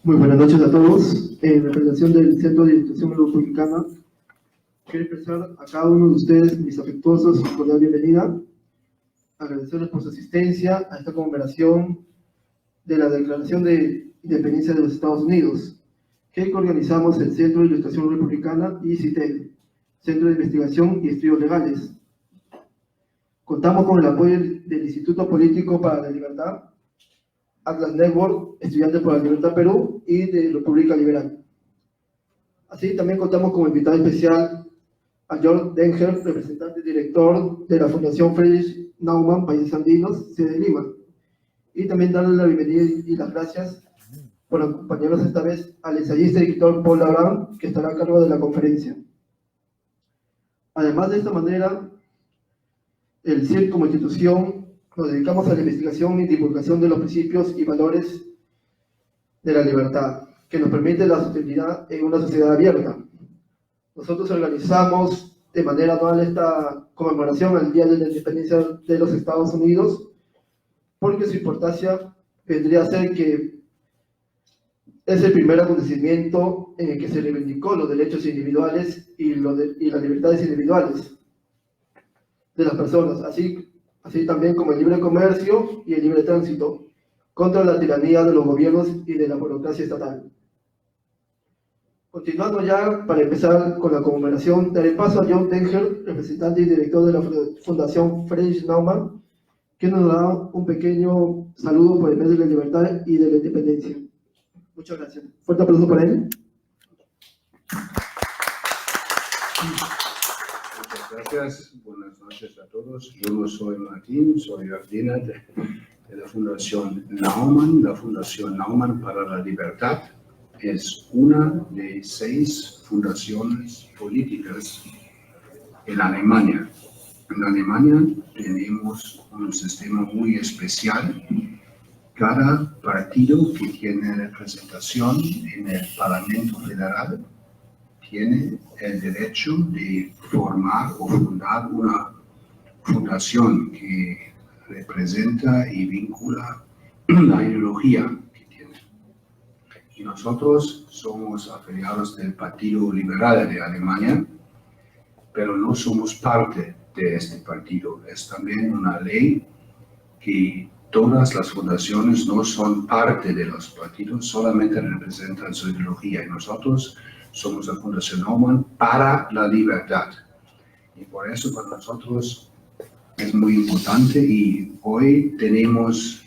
Muy buenas noches a todos. En representación del Centro de Institución Republicana, quiero expresar a cada uno de ustedes mis afectuosos y cordial bienvenida. Agradecerles por su asistencia a esta conmemoración de la Declaración de Independencia de los Estados Unidos, que organizamos el Centro de Ilustración Republicana y CITEL, Centro de Investigación y Estudios Legales. Contamos con el apoyo del Instituto Político para la Libertad, Atlas Network, Estudiantes por la Libertad Perú y de República Liberal. Así también contamos como invitado especial a George Denger, representante y director de la Fundación Friedrich Naumann, Países Andinos, sede de Lima. Y también darle la bienvenida y las gracias por acompañarnos esta vez al ensayista y escritor Paul Abraham, que estará a cargo de la conferencia. Además de esta manera, el CIR como institución nos dedicamos a la investigación y divulgación de los principios y valores de la libertad, que nos permite la sostenibilidad en una sociedad abierta. Nosotros organizamos de manera anual esta conmemoración al Día de la Independencia de los Estados Unidos, porque su importancia vendría a ser que es el primer acontecimiento en el que se reivindicó los derechos individuales y las libertades individuales de las personas, así también como el libre comercio y el libre tránsito, contra la tiranía de los gobiernos y de la burocracia estatal. Continuando ya, para empezar con la conmemoración, daré paso a John Denger, representante y director de la Fundación Friedrich Naumann, que nos da un pequeño saludo por el mes de la libertad y de la independencia. Muchas gracias. Fuerte aplauso para él. Muchas gracias. Buenas noches a todos. Yo no soy Martín, soy Ardina de la Fundación Naumann. La Fundación Naumann para la Libertad es una de 6 fundaciones políticas en Alemania. En Alemania tenemos un sistema muy especial. Cada partido que tiene representación en el Parlamento Federal tiene el derecho de formar o fundar una fundación que representa y vincula la ideología que tiene. Y nosotros somos afiliados del Partido Liberal de Alemania, pero no somos parte de este partido. Es también una ley que todas las fundaciones no son parte de los partidos, solamente representan su ideología. Y nosotros somos la Fundación Naumann para la libertad. Y por eso para nosotros es muy importante, y hoy tenemos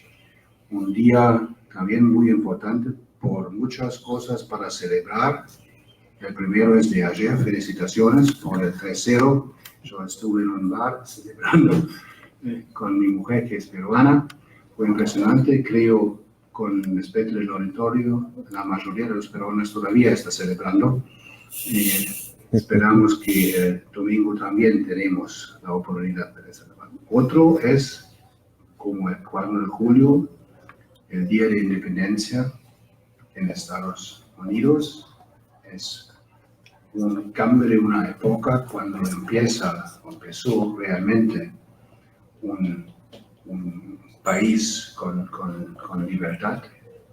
un día también muy importante por muchas cosas para celebrar. El primero es de ayer, felicitaciones por el 3-0. Yo estuve en un bar celebrando con mi mujer, que es peruana. Fue impresionante, creo, con respecto al auditorio, la mayoría de los peruanos todavía está celebrando. Esperamos que el domingo también tenemos la oportunidad de celebrar. Otro es, como el 4 de julio, el Día de Independencia en Estados Unidos. Es un cambio de una época cuando empezó realmente un país con libertad,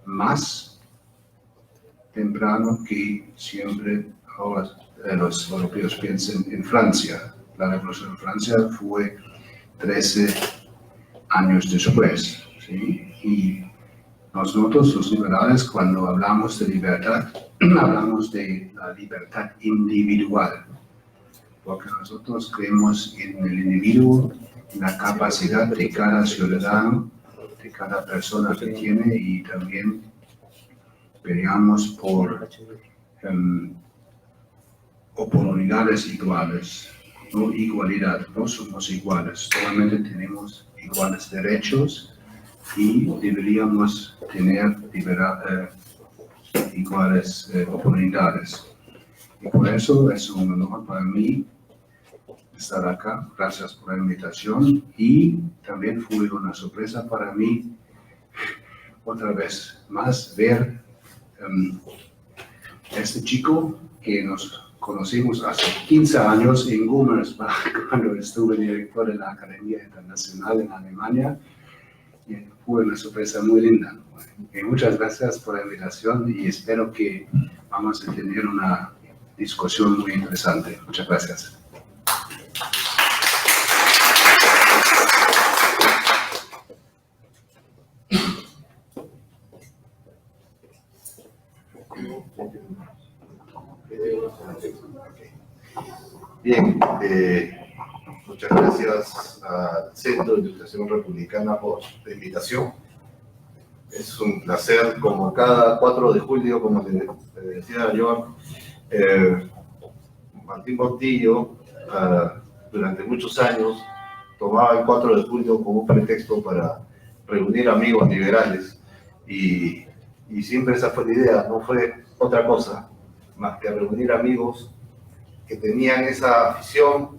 más temprano que siempre ahora los europeos piensan en Francia. La Revolución de Francia fue 13 años después, ¿sí? Y nosotros, los liberales, cuando hablamos de libertad, hablamos de la libertad individual, porque nosotros creemos en el individuo, en la capacidad de cada ciudadano, de cada persona que tiene, y también peleamos por oportunidades iguales, no igualdad, no somos iguales, solamente tenemos iguales derechos y deberíamos tener iguales oportunidades. Y por eso es un honor para mí estar acá. Gracias por la invitación, y también fue una sorpresa para mí otra vez más ver este chico que nos conocimos hace 15 años en Gummersbach, cuando estuve director de la Academia Internacional en Alemania, fue una sorpresa muy linda. Muchas gracias por la invitación y espero que vamos a tener una discusión muy interesante. Muchas gracias. Bien, muchas gracias al Centro de Ilustración Republicana por la invitación. Es un placer, como cada 4 de julio, como le decía yo, Martín Portillo, durante muchos años, tomaba el 4 de julio como un pretexto para reunir amigos liberales y siempre esa fue la idea, no fue otra cosa más que reunir amigos que tenían esa afición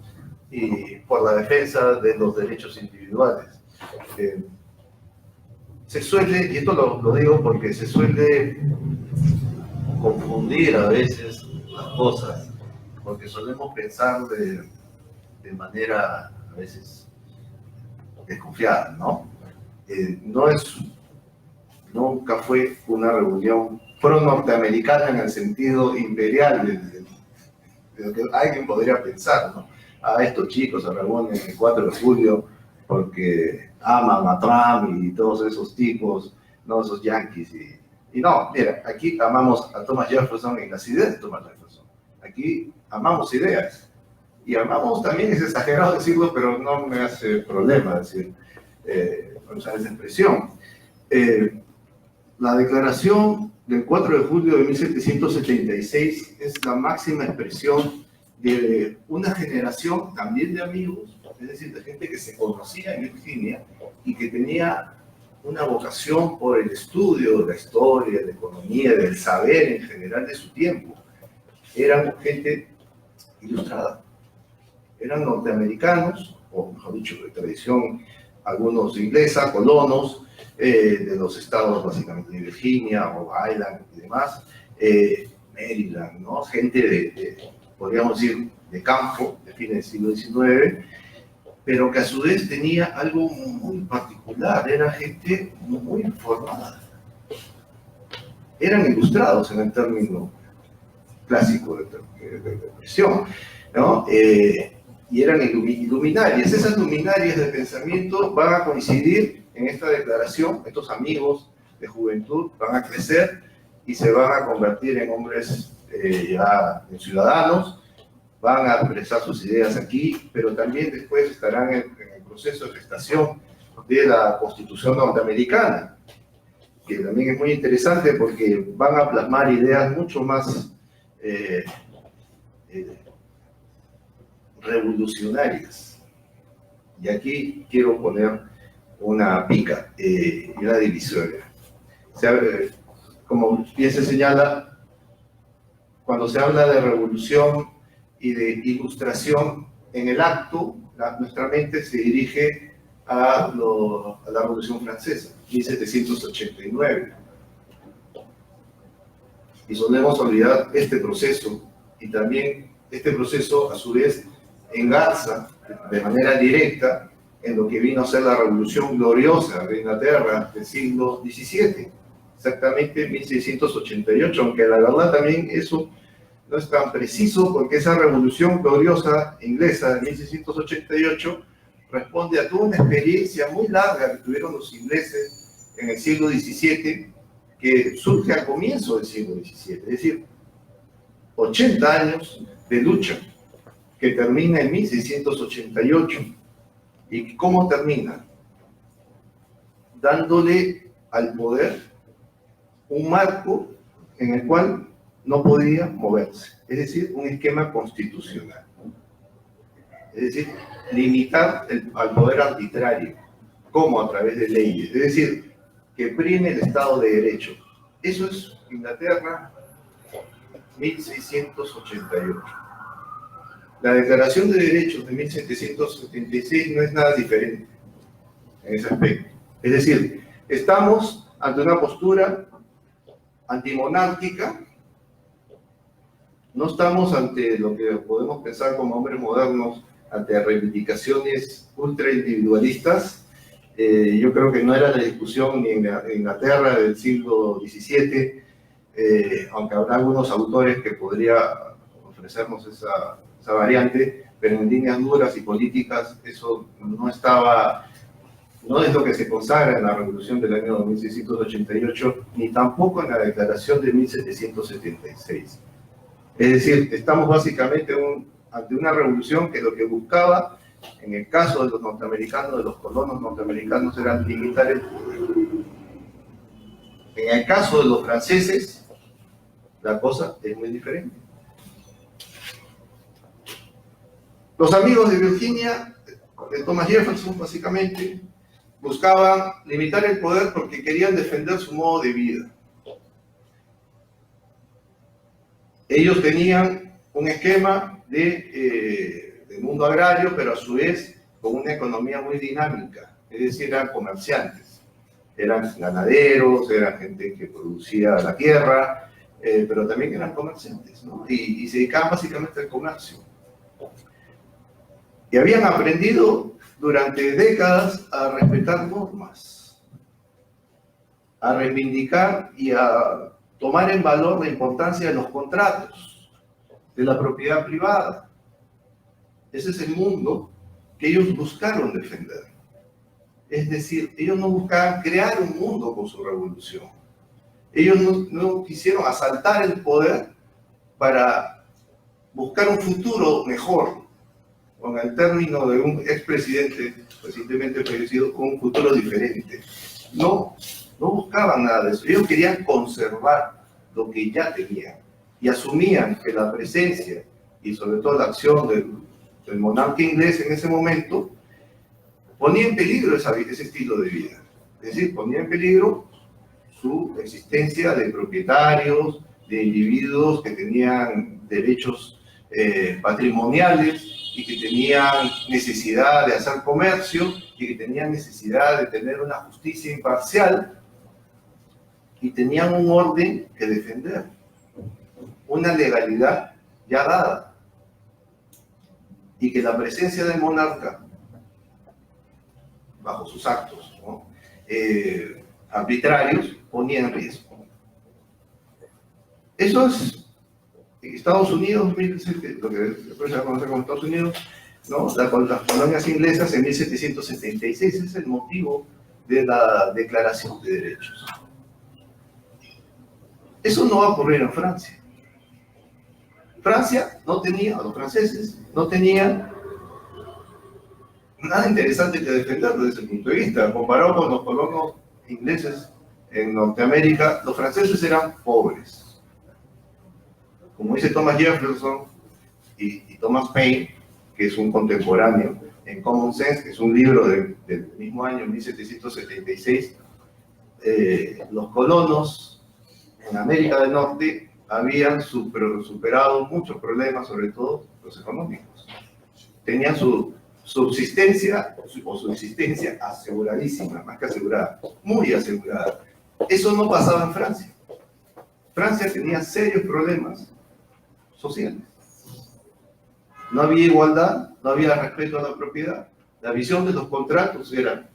y por la defensa de los derechos individuales. Se suele, y esto lo digo porque se suele confundir a veces las cosas, porque solemos pensar de manera a veces desconfiada, ¿no? Nunca fue una reunión pro-norteamericana en el sentido imperial de lo que alguien podría pensar, ¿no? Estos chicos se reúnen el 4 de julio porque aman a Trump y todos esos tipos, no esos yanquis. Y no, mira, aquí amamos a Thomas Jefferson y las ideas de Thomas Jefferson. Aquí amamos ideas. Y amamos también, es exagerado decirlo, pero no me hace problema decir, usar esa expresión. La declaración del 4 de julio de 1776 es la máxima expresión de una generación también de amigos, es decir, de gente que se conocía en Virginia y que tenía una vocación por el estudio de la historia, de la economía, del saber en general de su tiempo. Eran gente ilustrada, eran norteamericanos, o mejor dicho, de tradición, algunos inglesa, colonos, de los estados básicamente de Virginia, Rhode Island y demás, Maryland, ¿no? Gente podríamos decir, de campo, de fines del siglo XIX, pero que a su vez tenía algo muy particular, era gente muy informada. Eran ilustrados en el término clásico de expresión, ¿no? Y eran luminarias. Esas luminarias de pensamiento van a coincidir en esta declaración. Estos amigos de juventud van a crecer y se van a convertir en hombres ya en ciudadanos, van a expresar sus ideas aquí, pero también después estarán en el proceso de gestación de la Constitución norteamericana, que también es muy interesante porque van a plasmar ideas mucho más revolucionarias. Y aquí quiero poner una pica y una divisoria. Como bien se señala, cuando se habla de revolución y de ilustración en el acto, nuestra mente se dirige a la Revolución Francesa, 1789. Y solemos olvidar este proceso, y también este proceso a su vez engarza de manera directa en lo que vino a ser la Revolución Gloriosa de Inglaterra del siglo XVII, exactamente 1688, aunque la verdad también eso no es tan preciso, porque esa Revolución Gloriosa inglesa de 1688 responde a toda una experiencia muy larga que tuvieron los ingleses en el siglo XVII, que surge al comienzo del siglo XVII, es decir, 80 años de lucha, que termina en 1688. ¿Y cómo termina? Dándole al poder un marco en el cual no podía moverse, es decir, un esquema constitucional. Es decir, limitar al poder arbitrario, como a través de leyes, es decir, que prime el Estado de Derecho. Eso es Inglaterra, 1688. La Declaración de Derechos de 1776 no es nada diferente en ese aspecto. Es decir, estamos ante una postura antimonárquica, no estamos ante lo que podemos pensar como hombres modernos, ante reivindicaciones ultra individualistas, Yo creo que no era la discusión ni en Inglaterra del siglo XVII, aunque habrá algunos autores que podría ofrecernos esa variante, pero en líneas duras y políticas eso no estaba, no es lo que se consagra en la Revolución del año 1688, ni tampoco en la Declaración de 1776. Es decir, estamos básicamente ante una revolución que lo que buscaba, en el caso de los norteamericanos, de los colonos norteamericanos, era limitar el poder. En el caso de los franceses, la cosa es muy diferente. Los amigos de Virginia, de Thomas Jefferson, básicamente, buscaban limitar el poder porque querían defender su modo de vida. Ellos tenían un esquema de mundo agrario, pero a su vez con una economía muy dinámica. Es decir, eran comerciantes, eran ganaderos, eran gente que producía la tierra, pero también eran comerciantes, ¿no? Y se dedicaban básicamente al comercio. Y habían aprendido durante décadas a respetar normas, a reivindicar y a tomar en valor la importancia de los contratos, de la propiedad privada. Ese es el mundo que ellos buscaron defender. Es decir, ellos no buscaban crear un mundo con su revolución. Ellos no quisieron asaltar el poder para buscar un futuro mejor, con el término de un expresidente recientemente fallecido, con un futuro diferente. No buscaban nada de eso. Ellos querían conservar lo que ya tenían y asumían que la presencia y sobre todo la acción del monarca inglés en ese momento ponía en peligro ese estilo de vida. Es decir, ponía en peligro su existencia de propietarios, de individuos que tenían derechos patrimoniales y que tenían necesidad de hacer comercio y que tenían necesidad de tener una justicia imparcial y tenían un orden que defender, una legalidad ya dada, y que la presencia del monarca bajo sus actos, ¿no?, arbitrarios, ponía en riesgo. Eso es Estados Unidos, lo que después se va a conocer como Estados Unidos, ¿no?, las colonias inglesas en 1776. Ese es el motivo de la Declaración de Derechos. Eso no va a ocurrir en Francia. Francia no tenía, los franceses no tenían nada interesante que defender desde ese punto de vista. Comparado con los colonos ingleses en Norteamérica, los franceses eran pobres. Como dice Thomas Jefferson y Thomas Paine, que es un contemporáneo, en Common Sense, que es un libro del mismo año, 1776, los colonos en América del Norte habían superado muchos problemas, sobre todo los económicos. Tenían su subsistencia o su existencia aseguradísima, más que asegurada, muy asegurada. Eso no pasaba en Francia. Francia tenía serios problemas sociales. No había igualdad, no había respeto a la propiedad. La visión de los contratos era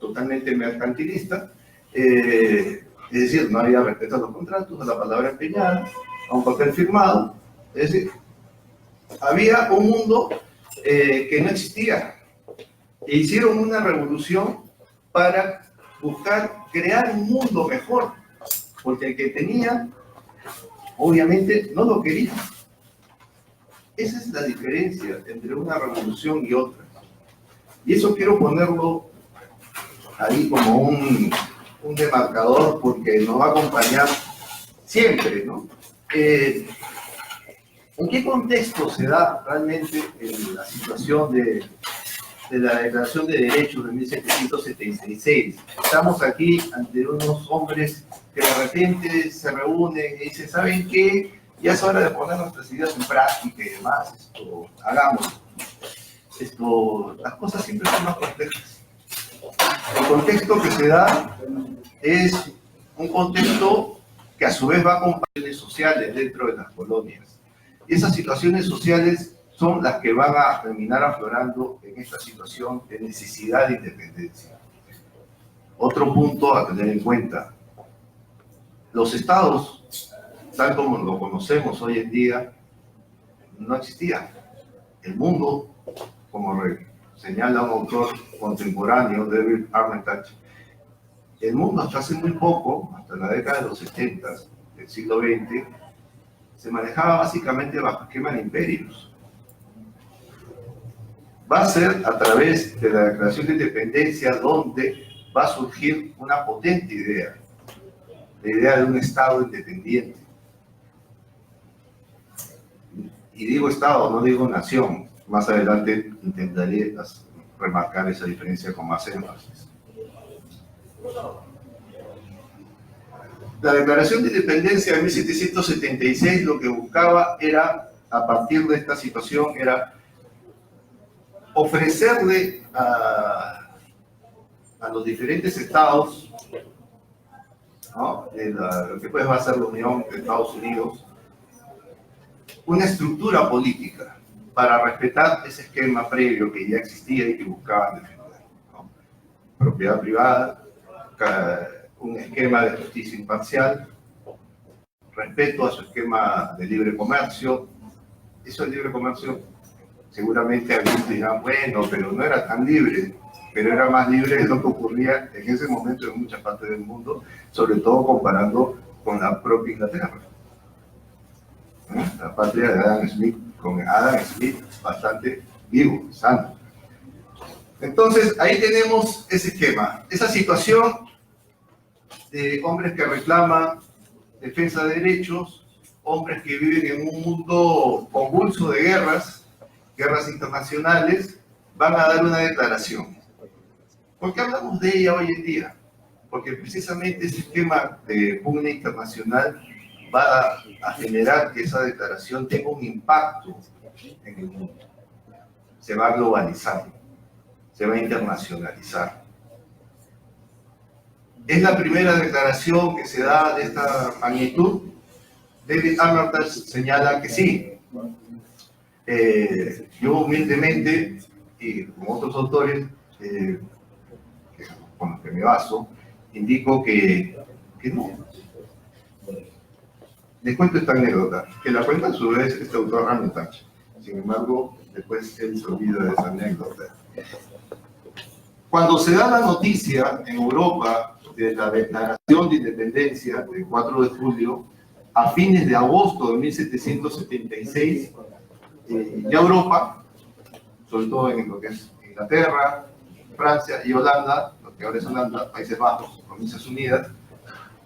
totalmente mercantilista. Es decir, no había respeto a los contratos, a la palabra empeñada, a un papel firmado. Es decir, había un mundo que no existía. E hicieron una revolución para buscar crear un mundo mejor, porque el que tenía, obviamente, no lo quería. Esa es la diferencia entre una revolución y otra. Y eso quiero ponerlo ahí como un demarcador, porque nos va a acompañar siempre, ¿no? ¿En qué contexto se da realmente la situación de la Declaración de Derechos de 1776? Estamos aquí ante unos hombres que de repente se reúnen y dicen, ¿saben qué? Ya es hora de poner nuestras ideas en práctica y demás. Hagamos. Las cosas siempre son más complejas. El contexto que se da es un contexto que a su vez va con situaciones sociales dentro de las colonias. Y esas situaciones sociales son las que van a terminar aflorando en esta situación de necesidad de independencia. Otro punto a tener en cuenta. Los estados, tal como lo conocemos hoy en día, no existían. El mundo, como señala un autor contemporáneo, David Armitage, el mundo hasta hace muy poco, hasta la década de los 70 del siglo XX, se manejaba básicamente bajo esquema de imperios. Va a ser a través de la Declaración de Independencia donde va a surgir una potente idea, la idea de un Estado independiente. Y digo Estado, no digo nación. Más adelante intentaré remarcar esa diferencia con más énfasis. La Declaración de Independencia de 1776 lo que buscaba era, a partir de esta situación, era ofrecerle a los diferentes estados, ¿no?, lo que pues va a ser la Unión de Estados Unidos, una estructura política para respetar ese esquema previo que ya existía y que buscaban defender, ¿no? Propiedad privada, un esquema de justicia imparcial, respeto a su esquema de libre comercio. Eso del libre comercio, seguramente algunos dirán, bueno, pero no era tan libre, pero era más libre de lo que ocurría en ese momento en muchas partes del mundo, sobre todo comparando con la propia Inglaterra. La patria de Adam Smith, con Adam Smith bastante vivo, sano. Entonces, ahí tenemos ese esquema, esa situación de hombres que reclaman defensa de derechos, hombres que viven en un mundo convulso de guerras internacionales, van a dar una declaración. ¿Por qué hablamos de ella hoy en día? Porque precisamente ese esquema de pugna internacional va a generar que esa declaración tenga un impacto en el mundo. Se va a globalizar, se va a internacionalizar. Es la primera declaración que se da de esta magnitud. David Armitage señala que sí. Yo humildemente, y como otros autores con los que me baso, indico que no. Les cuento esta anécdota, que la cuenta a su vez este autor Armitage. Sin embargo, después él se olvida de esa anécdota. Cuando se da la noticia en Europa de la Declaración de Independencia del 4 de julio, a fines de agosto de 1776, ya Europa, sobre todo en lo que es Inglaterra, Francia y Holanda, lo que ahora es Holanda, Países Bajos, Provincias Unidas,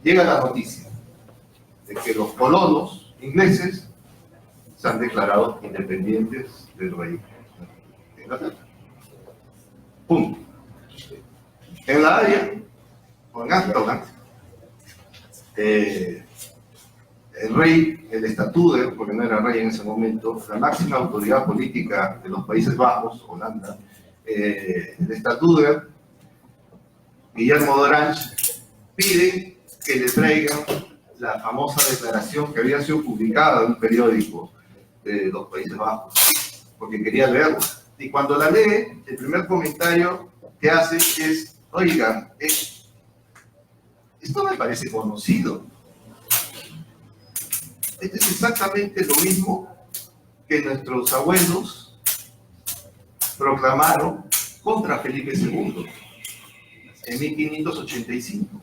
llega la noticia de que los colonos ingleses se han declarado independientes del reino de Inglaterra. Punto. En La Haya, o en Amsterdam, el rey, el estatuder, porque no era rey en ese momento, la máxima autoridad política de los Países Bajos, Holanda, el estatuder, Guillermo de Orange, pide que le traigan la famosa declaración que había sido publicada en un periódico de los Países Bajos, porque quería leerla. Y cuando la lee, el primer comentario que hace es, oigan, esto me parece conocido. Esto es exactamente lo mismo que nuestros abuelos proclamaron contra Felipe II en 1585,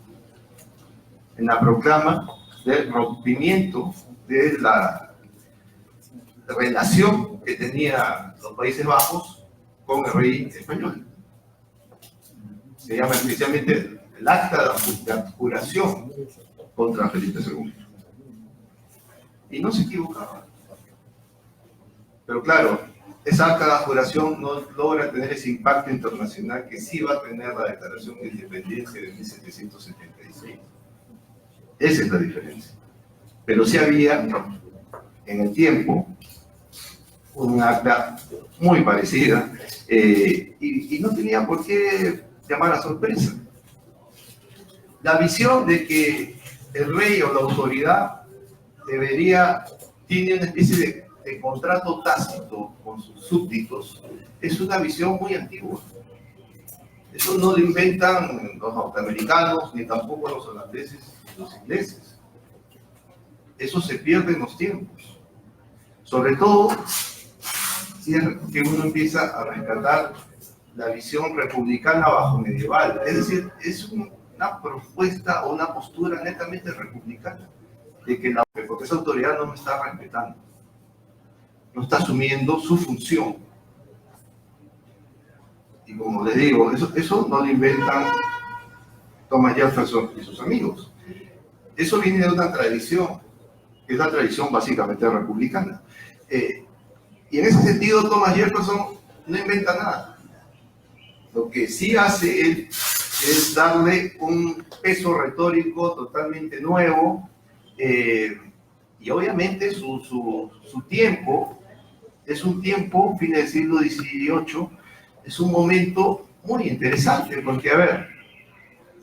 en la proclama del rompimiento de la relación que tenía los Países Bajos con el rey español. Se llama especialmente el acta de abjuración contra Felipe II. Y no se equivocaba. Pero claro, esa acta de abjuración no logra tener ese impacto internacional que sí va a tener la Declaración de Independencia de 1776. Esa es la diferencia. Pero sí había en el tiempo un acta muy parecida y no tenía por qué llamar a sorpresa. La visión de que el rey o la autoridad tiene una especie de contrato tácito con sus súbditos, es una visión muy antigua. Eso no lo inventan los norteamericanos, ni tampoco los holandeses, ni los ingleses. Eso se pierde en los tiempos. Sobre todo, si es que uno empieza a rescatar la visión republicana bajo medieval. Es decir, es una propuesta o una postura netamente republicana, de que porque esa autoridad no me está respetando, no está asumiendo su función. Y como les digo, eso no lo inventan Thomas Jefferson y sus amigos. Eso viene de una tradición, que es la tradición básicamente republicana. Y en ese sentido, Thomas Jefferson no inventa nada. Lo que sí hace él es darle un peso retórico totalmente nuevo, y obviamente su tiempo es un tiempo, fin del siglo XVIII, es un momento muy interesante, porque, a ver,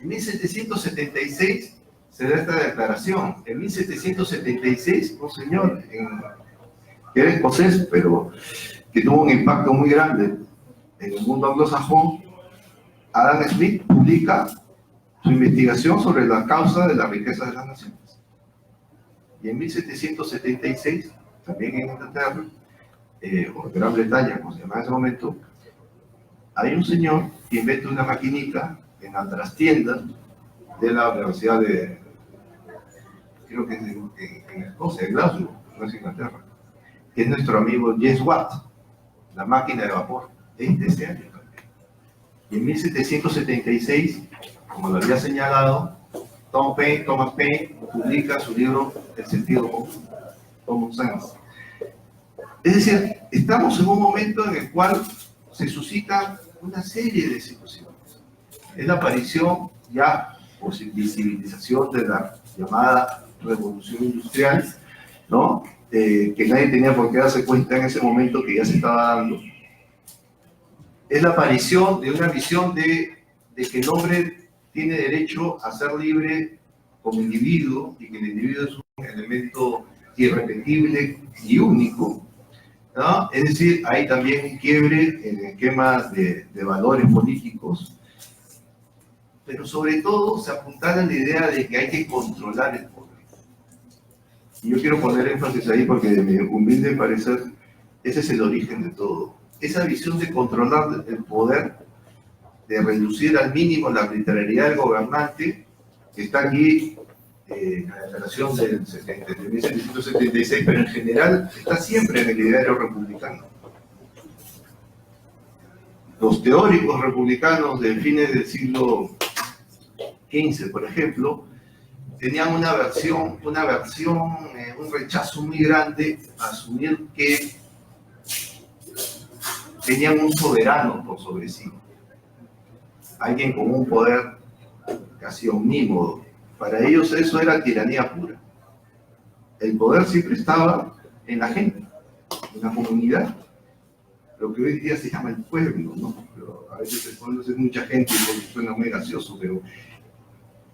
en 1776 se da esta declaración. En 1776, un señor que era escocés, pero que tuvo un impacto muy grande en el mundo anglosajón, Adam Smith publica su investigación sobre la causa de la riqueza de las naciones. Y en 1776, también en Inglaterra, o en Gran Bretaña, como se llamaba en ese momento, hay un señor que inventa una maquinita en la trastienda de la Universidad de, creo que es en Escocia, en Glasgow, no es Inglaterra, que es nuestro amigo James Watt, la máquina de vapor, de ese año también. Y en 1776, como lo había señalado, Thomas Paine publica su libro El sentido común, Common Sense. Es decir, estamos en un momento en el cual se suscita una serie de situaciones. Es la aparición ya, o visibilización de la llamada revolución industrial, ¿no? Que nadie tenía por qué darse cuenta en ese momento que ya se estaba dando. Es la aparición de una visión de que el hombre tiene derecho a ser libre como individuo, y que el individuo es un elemento irrepetible y único, ¿no? Es decir, hay también un quiebre en esquemas de valores políticos, pero sobre todo se apuntala la idea de que hay que controlar el poder. Y yo quiero poner énfasis ahí porque, de mi humilde parecer, ese es el origen de todo. Esa visión de controlar el poder, de reducir al mínimo la arbitrariedad del gobernante, que está aquí en la declaración de 1776, pero en general está siempre en el ideario republicano. Los teóricos republicanos de fines del siglo XV, por ejemplo, tenían un rechazo muy grande a asumir que tenían un soberano por sobre sí, alguien con un poder casi omnímodo. Para ellos eso era tiranía pura. El poder siempre estaba en la gente, en la comunidad, lo que hoy día se llama el pueblo, ¿no? Pero a veces se pone mucha gente y porque suena muy gracioso, pero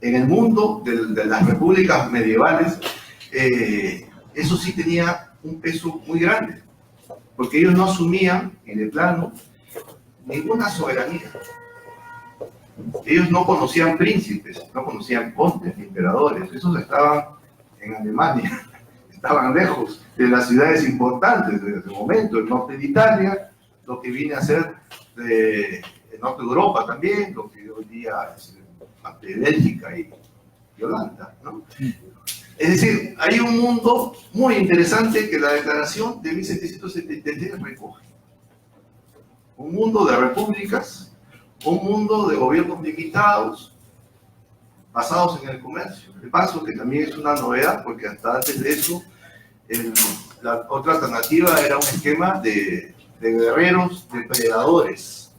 en el mundo de las repúblicas medievales, eso sí tenía un peso muy grande, porque ellos no asumían en el plano ninguna soberanía. Ellos no conocían príncipes, no conocían condes ni emperadores, esos estaban en Alemania, estaban lejos de las ciudades importantes de ese momento, el norte de Italia, lo que viene a ser el norte de Europa también, lo que hoy día es parte de Bélgica y Holanda, ¿no? Es decir, hay un mundo muy interesante que la declaración de 1773 recoge. Un mundo de repúblicas, un mundo de gobiernos limitados, basados en el comercio. De paso, que también es una novedad, porque hasta antes de eso, la otra alternativa era un esquema de guerreros depredadores,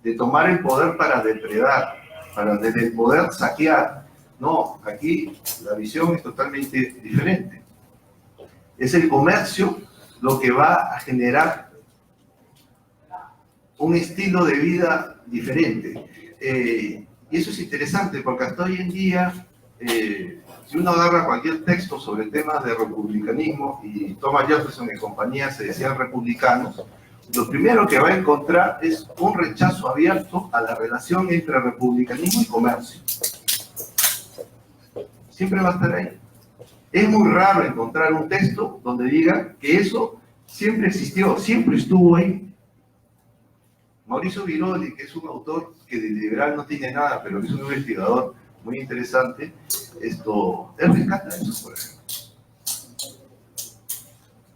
de tomar el poder para depredar, para desde el poder saquear. No, aquí la visión es totalmente diferente. Es el comercio lo que va a generar un estilo de vida diferente. Y eso es interesante porque hasta hoy en día, si uno agarra cualquier texto sobre temas de republicanismo, y Thomas Jefferson y compañía se decían republicanos, lo primero que va a encontrar es un rechazo abierto a la relación entre republicanismo y comercio. Siempre va a estar ahí. Es muy raro encontrar un texto donde diga que eso siempre existió, siempre estuvo ahí. Mauricio Viroli, que es un autor que de liberal no tiene nada, pero que es un investigador muy interesante, él rescata eso, por ejemplo.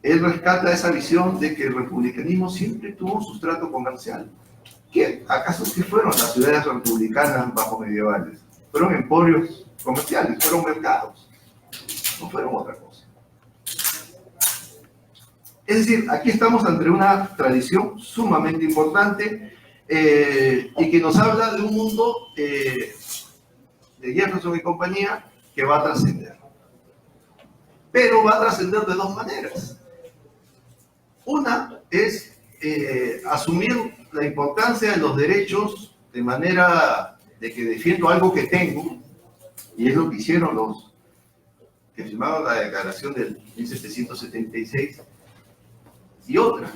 Él rescata esa visión de que el republicanismo siempre tuvo un sustrato comercial. ¿Acaso qué fueron las ciudades republicanas bajo medievales? Fueron emporios comerciales, fueron mercados, no fueron otra cosa. Es decir, aquí estamos ante una tradición sumamente importante y que nos habla de un mundo de Jefferson y compañía que va a trascender. Pero va a trascender de dos maneras. Una es asumir la importancia de los derechos de manera de que defiendo algo que tengo, y es lo que hicieron los que firmaron la declaración del 1776, y otra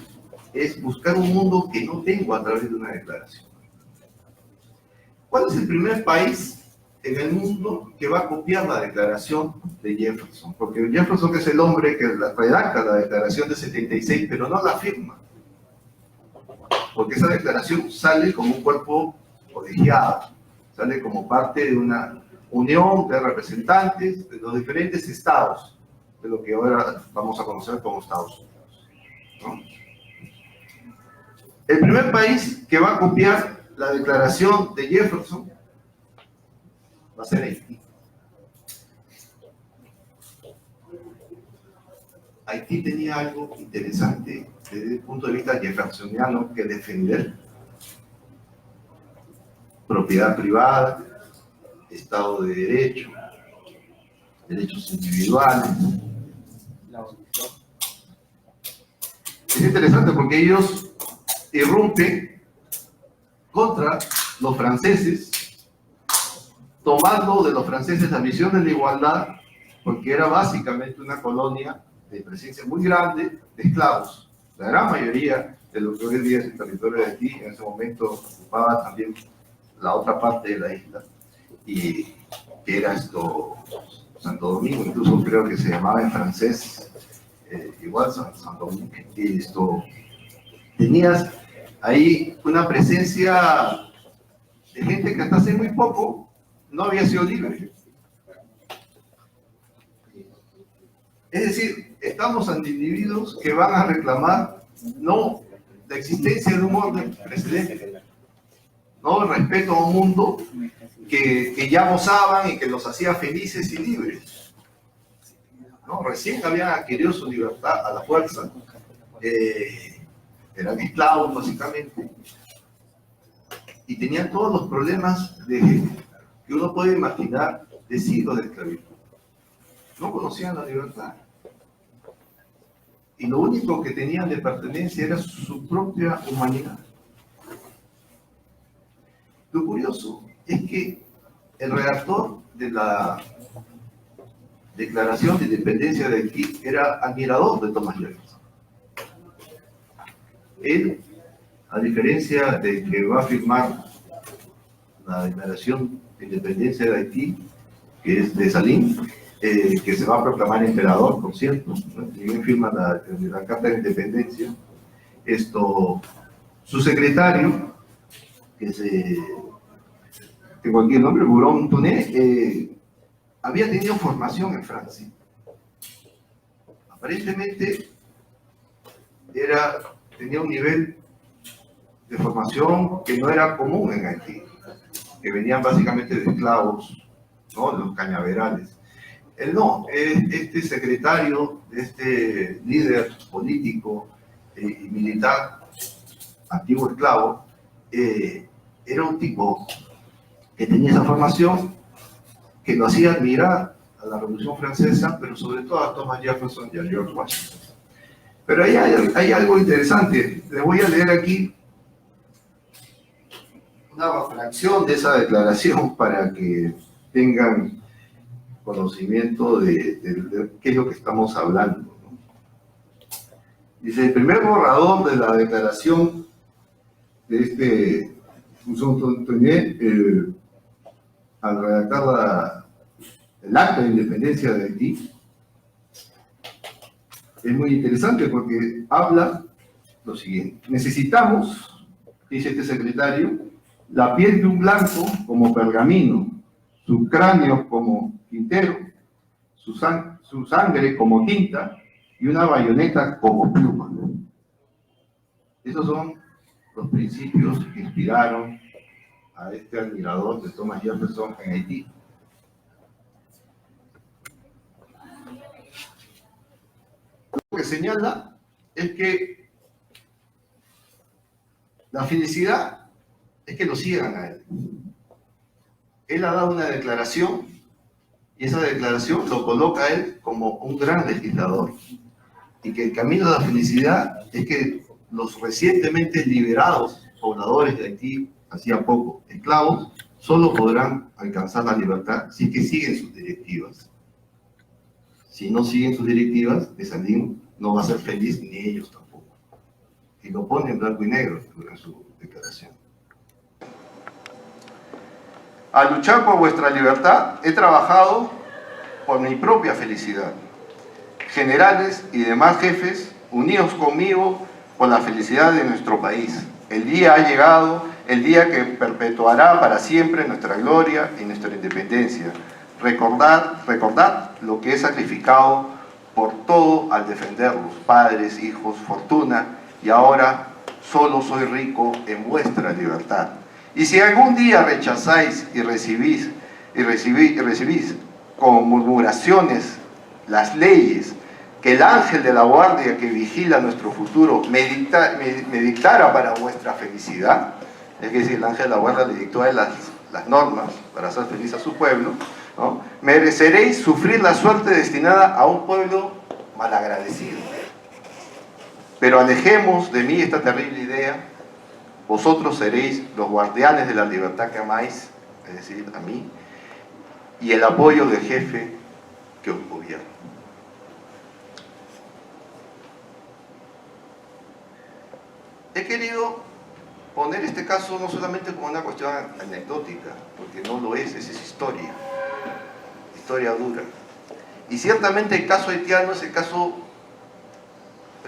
es buscar un mundo que no tengo a través de una declaración. ¿Cuál es el primer país en el mundo que va a copiar la declaración de Jefferson? Porque Jefferson es el hombre que redacta la declaración de 76, pero no la firma. Porque esa declaración sale como un cuerpo colegiado, sale como parte de una unión de representantes de los diferentes estados, de lo que ahora vamos a conocer como Estados Unidos, ¿no? El primer país que va a copiar la declaración de Jefferson va a ser Haití. Haití tenía algo interesante desde el punto de vista jeffersoniano que defender. Propiedad privada, Estado de Derecho, derechos individuales. Es interesante porque ellos irrumpen contra los franceses, tomando de los franceses la visión de la igualdad, porque era básicamente una colonia de presencia muy grande de esclavos. La gran mayoría de lo que hoy en día es el territorio de Haití, en ese momento ocupaba también la otra parte de la isla, y que era Santo Domingo, incluso creo que se llamaba en francés igual Santo Domingo. Y tenías ahí una presencia de gente que hasta hace muy poco no había sido libre. Es decir, estamos ante individuos que van a reclamar no la existencia de un orden precedente, no el respeto a un mundo que ya gozaban y que los hacía felices y libres, ¿no? Recién habían adquirido su libertad a la fuerza, eran esclavos básicamente, y tenían todos los problemas que uno puede imaginar de siglos de esclavitud. No conocían la libertad. Y lo único que tenían de pertenencia era su propia humanidad. Lo curioso es que el redactor de la Declaración de Independencia de Haití era admirador de Thomas Jefferson. Él, a diferencia de que va a firmar la Declaración de Independencia de Haití, que es de Salín, que se va a proclamar emperador, por cierto, ¿no? Si bien firma la Carta de Independencia, su secretario, que tengo aquí el nombre, Buron Tuné, había tenido formación en Francia. Aparentemente tenía un nivel de formación que no era común en Haití, que venían básicamente de esclavos, ¿no? De los cañaverales. Él no, este secretario, este líder político y militar, antiguo esclavo, era un tipo que tenía esa formación que lo hacía admirar a la Revolución Francesa, pero sobre todo a Thomas Jefferson y a George Washington. Pero ahí hay algo interesante. Les voy a leer aquí una fracción de esa declaración para que tengan conocimiento de qué es lo que estamos hablando, ¿no? Dice, el primer borrador de la declaración de al redactar el acta de independencia de Haití, es muy interesante porque habla lo siguiente. Necesitamos, dice este secretario, la piel de un blanco como pergamino, su cráneo como tintero, su sangre como tinta y una bayoneta como pluma. Esos son los principios que inspiraron a este admirador de Thomas Jefferson en Haití. Lo que señala es que la felicidad es que lo sigan a él. Él ha dado una declaración y esa declaración lo coloca a él como un gran legislador. Y que el camino de la felicidad es que los recientemente liberados pobladores de Haití, hacía poco, esclavos, solo podrán alcanzar la libertad si que siguen sus directivas. Si no siguen sus directivas, Dessalines no va a ser feliz ni ellos tampoco. Y lo pone en blanco y negro en su declaración. Al luchar por vuestra libertad, he trabajado por mi propia felicidad. Generales y demás jefes, unidos conmigo por la felicidad de nuestro país. El día ha llegado, el día que perpetuará para siempre nuestra gloria y nuestra independencia. Recordad lo que he sacrificado por todo al defenderlos, padres, hijos, fortuna, y ahora solo soy rico en vuestra libertad. Y si algún día rechazáis y recibís con murmuraciones las leyes que el ángel de la guardia que vigila nuestro futuro me dictara para vuestra felicidad, es decir, el ángel de la guardia le dictó a él las normas para hacer feliz a su pueblo, ¿no? Mereceréis sufrir la suerte destinada a un pueblo malagradecido. Pero alejemos de mí esta terrible idea. Vosotros seréis los guardianes de la libertad que amáis, es decir, a mí, y el apoyo del jefe que os gobierna. He querido poner este caso no solamente como una cuestión anecdótica, porque no lo es historia dura. Y ciertamente el caso haitiano es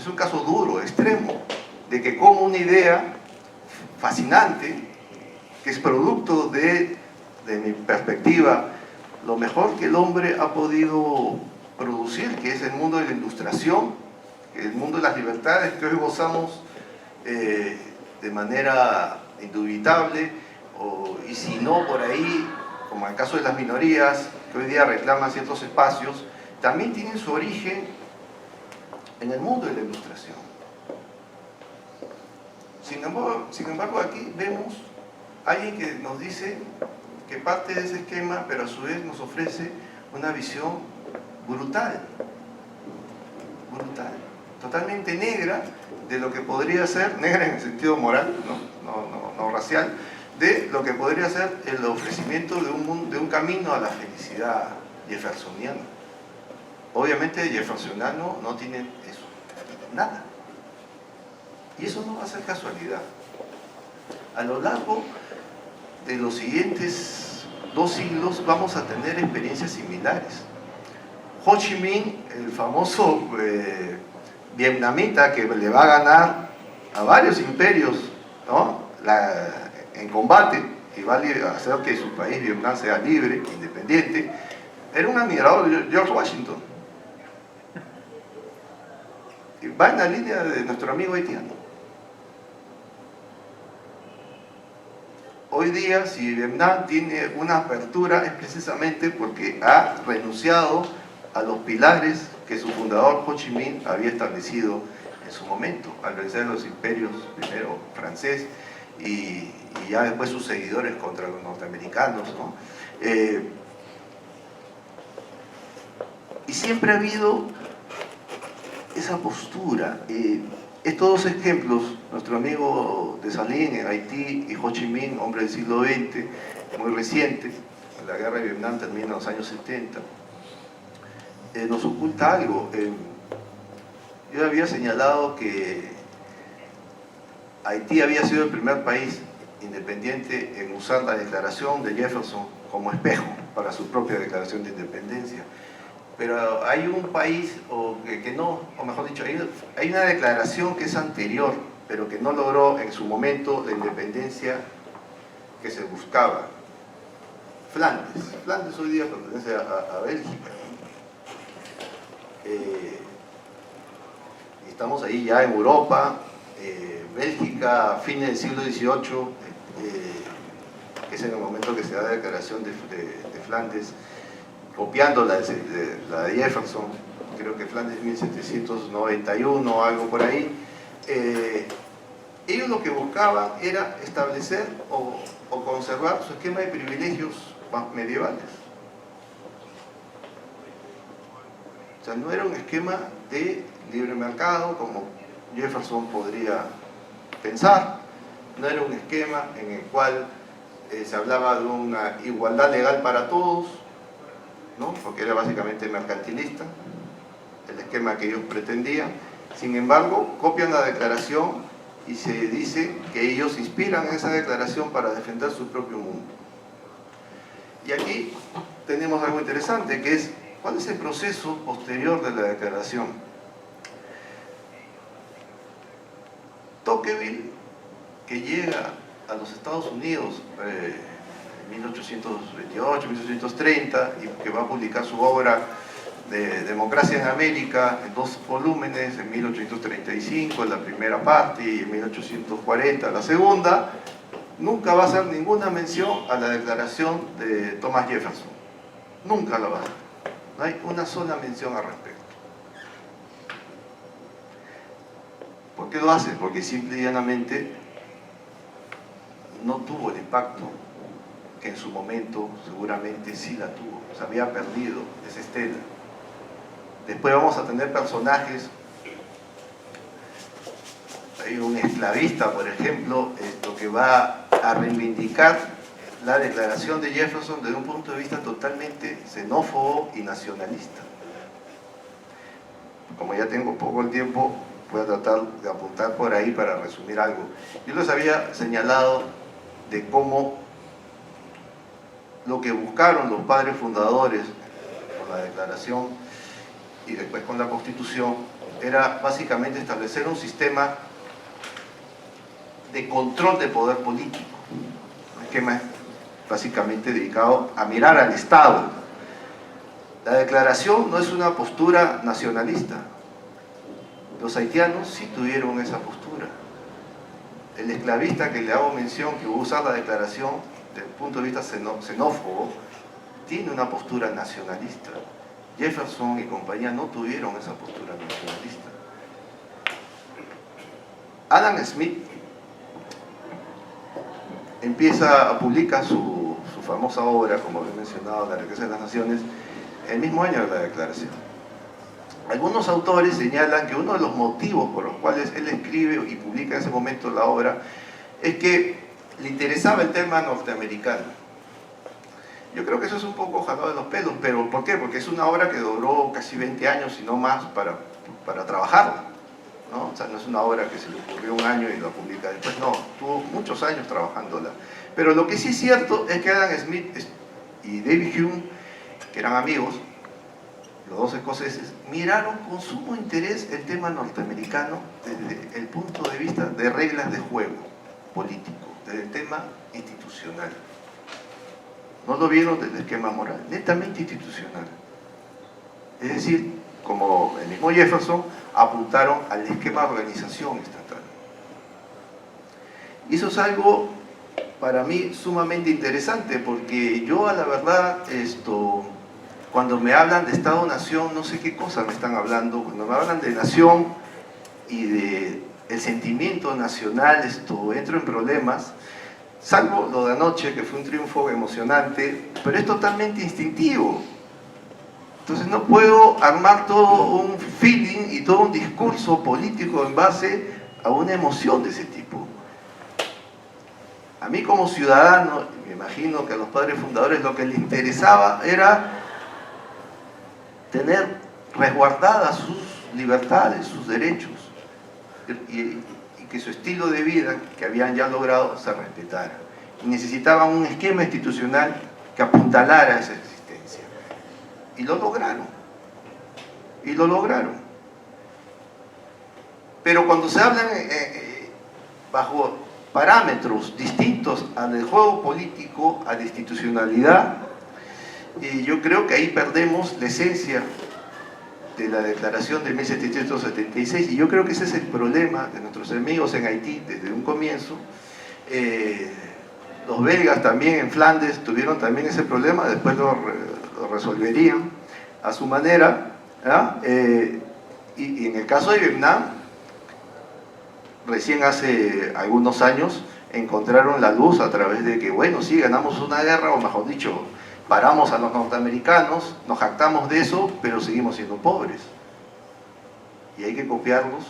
un caso duro, extremo, de que como una idea fascinante, que es producto de mi perspectiva, lo mejor que el hombre ha podido producir, que es el mundo de la ilustración, el mundo de las libertades que hoy gozamos de manera indubitable, y si no por ahí, como en el caso de las minorías, que hoy día reclaman ciertos espacios, también tienen su origen en el mundo de la ilustración. Sin embargo, aquí vemos a alguien que nos dice que parte de ese esquema, pero a su vez nos ofrece una visión brutal, totalmente negra de lo que podría ser, negra en el sentido moral, no racial, de lo que podría ser el ofrecimiento de un camino a la felicidad jeffersoniana. Obviamente el jeffersoniano no tiene eso, nada. Y eso no va a ser casualidad. A lo largo de los siguientes 2 siglos vamos a tener experiencias similares. Ho Chi Minh, el famoso vietnamita que le va a ganar a varios imperios, ¿no? En combate, y va a hacer que su país, Vietnam, sea libre, independiente, era un admirador de George Washington. Y va en la línea de nuestro amigo haitiano. Hoy día, si Vietnam tiene una apertura, es precisamente porque ha renunciado a los pilares que su fundador Ho Chi Minh había establecido en su momento, al vencer los imperios, primero francés y ya después sus seguidores contra los norteamericanos, ¿no? Y siempre ha habido esa postura. Estos 2 ejemplos, nuestro amigo Dessalines en Haití y Ho Chi Minh, hombre del siglo XX, muy reciente, la guerra de Vietnam termina en los años 70, nos oculta algo. yo había señalado que Haití había sido el primer país independiente en usar la declaración de Jefferson como espejo para su propia declaración de independencia. Pero hay un país, o mejor dicho, hay una declaración que es anterior, pero que no logró en su momento la independencia que se buscaba. Flandes. Flandes hoy día pertenece a Bélgica. Estamos ahí ya en Europa. Bélgica, a fines del siglo XVIII, que es en el momento que se da la declaración de Flandes, copiando la de Jefferson, creo que Flandes 1791 o algo por ahí. Ellos lo que buscaban era establecer o conservar su esquema de privilegios medievales. O sea, no era un esquema de libre mercado como Jefferson podría pensar, no era un esquema en el cual se hablaba de una igualdad legal para todos, ¿no? Porque era básicamente mercantilista, el esquema que ellos pretendían. Sin embargo, copian la declaración y se dice que ellos inspiran esa declaración para defender su propio mundo. Y aquí tenemos algo interesante, que es, ¿cuál es el proceso posterior de la declaración? Tocqueville, que llega a los Estados Unidos en 1828, 1830, y que va a publicar su obra de Democracia en América en 2 volúmenes, en 1835 la primera parte y en 1840 la segunda, nunca va a hacer ninguna mención a la declaración de Thomas Jefferson. Nunca la va a hacer. No hay una sola mención al respecto. ¿Por qué lo hace? Porque simple y llanamente no tuvo el impacto que en su momento seguramente sí la tuvo. Se había perdido esa estela. Después vamos a tener personajes. Hay un esclavista, por ejemplo, que va a reivindicar la declaración de Jefferson desde un punto de vista totalmente xenófobo y nacionalista. Como ya tengo poco el tiempo, voy a tratar de apuntar por ahí para resumir algo. Yo les había señalado de cómo lo que buscaron los padres fundadores con la declaración y después con la Constitución era básicamente establecer un sistema de control de poder político, un esquema básicamente dedicado a mirar al Estado. La declaración no es una postura nacionalista. Los haitianos sí tuvieron esa postura. El esclavista que le hago mención, que usa la declaración desde el punto de vista xenófobo, tiene una postura nacionalista. Jefferson y compañía no tuvieron esa postura nacionalista. Adam Smith publica su famosa obra, como he mencionado, La riqueza de las naciones, el mismo año de la declaración. Algunos autores señalan que uno de los motivos por los cuales él escribe y publica en ese momento la obra es que le interesaba el tema norteamericano. Yo creo que eso es un poco jalado de los pelos, pero ¿por qué? Porque es una obra que duró casi 20 años y no más para trabajarla, ¿no? O sea, no es una obra que se le ocurrió un año y la publica después, no, tuvo muchos años trabajándola. Pero lo que sí es cierto es que Adam Smith y David Hume, que eran amigos, los dos escoceses, miraron con sumo interés el tema norteamericano desde el punto de vista de reglas de juego político, desde el tema institucional. No lo vieron desde el esquema moral, netamente institucional. Es decir, como el mismo Jefferson, apuntaron al esquema de organización estatal. Y eso es algo para mí sumamente interesante, porque yo a la verdad cuando me hablan de Estado-Nación, no sé qué cosa me están hablando. Cuando me hablan de nación y de el sentimiento nacional, entro en problemas, salvo lo de anoche, que fue un triunfo emocionante, pero es totalmente instintivo. Entonces no puedo armar todo un feeling y todo un discurso político en base a una emoción de ese tipo. A mí como ciudadano, me imagino que a los padres fundadores lo que les interesaba era tener resguardadas libertades, sus derechos, y que su estilo de vida que habían ya logrado se respetara. Y necesitaban un esquema institucional que apuntalara esa existencia. Y lo lograron. Y lo lograron. Pero cuando se hablan bajo parámetros distintos al del juego político, a la institucionalidad, yo creo que ahí perdemos la esencia de la declaración de 1776, y yo creo que ese es el problema de nuestros enemigos en Haití desde un comienzo. Los belgas también en Flandes tuvieron también ese problema, después lo resolverían a su manera, y en el caso de Vietnam, recién hace algunos años encontraron la luz a través de que, bueno, sí, ganamos una guerra, o mejor dicho, paramos a los norteamericanos, nos jactamos de eso, pero seguimos siendo pobres. Y hay que copiarlos,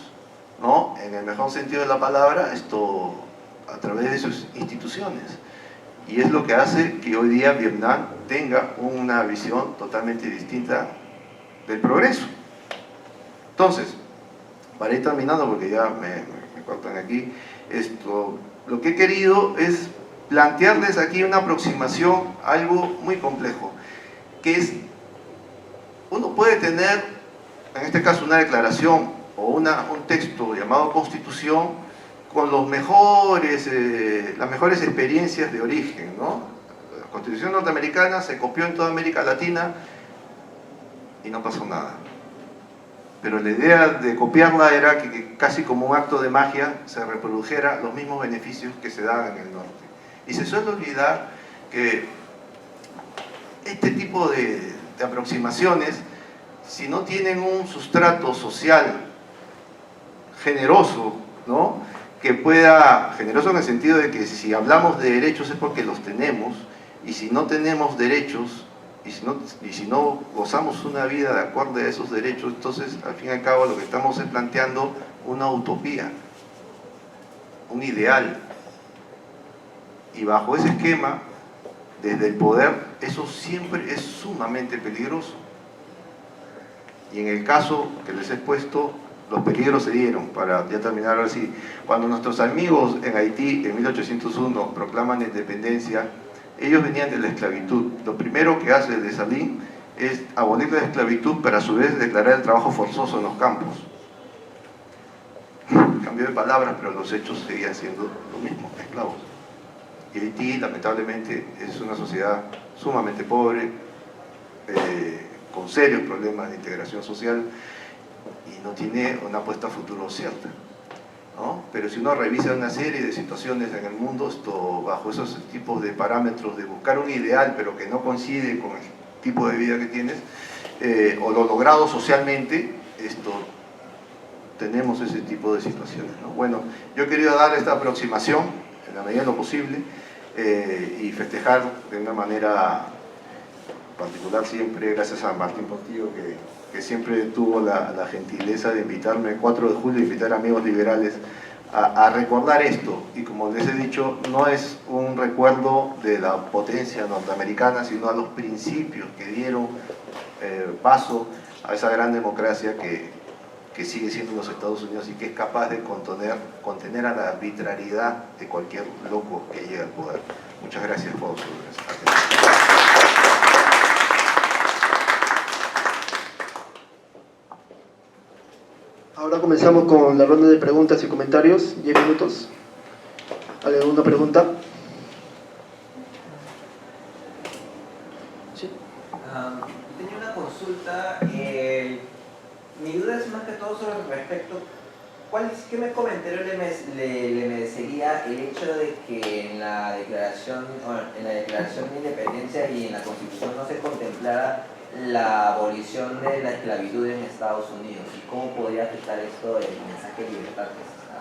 ¿no? En el mejor sentido de la palabra, a través de sus instituciones. Y es lo que hace que hoy día Vietnam tenga una visión totalmente distinta del progreso. Entonces, para ir terminando, porque ya me cortan aquí, lo que he querido es plantearles aquí una aproximación a algo muy complejo, que es, uno puede tener, en este caso una declaración o un texto llamado Constitución, con las mejores experiencias de origen, ¿no? La Constitución norteamericana se copió en toda América Latina y no pasó nada. Pero la idea de copiarla era que casi como un acto de magia se reprodujera los mismos beneficios que se daban en el norte. Y se suele olvidar que este tipo de aproximaciones, si no tienen un sustrato social generoso, ¿no? Que pueda, generoso en el sentido de que si hablamos de derechos es porque los tenemos, y si no tenemos derechos, y si no gozamos una vida de acuerdo a esos derechos, entonces al fin y al cabo lo que estamos es planteando una utopía, un ideal. Y bajo ese esquema, desde el poder, eso siempre es sumamente peligroso. Y en el caso que les he expuesto, los peligros se dieron. Para ya terminar así, cuando nuestros amigos en Haití en 1801 proclaman la independencia, ellos venían de la esclavitud. Lo primero que hace Dessalines es abolir la esclavitud, pero a su vez declarar el trabajo forzoso en los campos. Cambio de palabras, pero los hechos seguían siendo lo mismo, esclavos. Y Haití, lamentablemente, es una sociedad sumamente pobre, con serios problemas de integración social, y no tiene una apuesta a futuro cierta, ¿no? Pero si uno revisa una serie de situaciones en el mundo, bajo esos tipos de parámetros de buscar un ideal, pero que no coincide con el tipo de vida que tienes, o lo logrado socialmente, tenemos ese tipo de situaciones, ¿no? Bueno, yo he querido dar esta aproximación, en la medida de lo posible, y festejar de una manera particular siempre, gracias a Martín Portillo, que siempre tuvo la gentileza de invitarme el 4 de julio, invitar a amigos liberales a recordar esto. Y como les he dicho, no es un recuerdo de la potencia norteamericana, sino a los principios que dieron paso a esa gran democracia que sigue siendo los Estados Unidos y que es capaz de contener a la arbitrariedad de cualquier loco que llegue al poder. Muchas gracias por su atención. Ahora comenzamos con la ronda de preguntas y comentarios, 10 minutos. ¿Alguna pregunta? Sí. Tenía una consulta. Mi duda es más que todo sobre respecto. ¿Qué comentario le merecería el hecho de que en la declaración de independencia y en la Constitución no se contemplara la abolición de la esclavitud en Estados Unidos? ¿Y cómo podría afectar esto el mensaje de libertad que se está?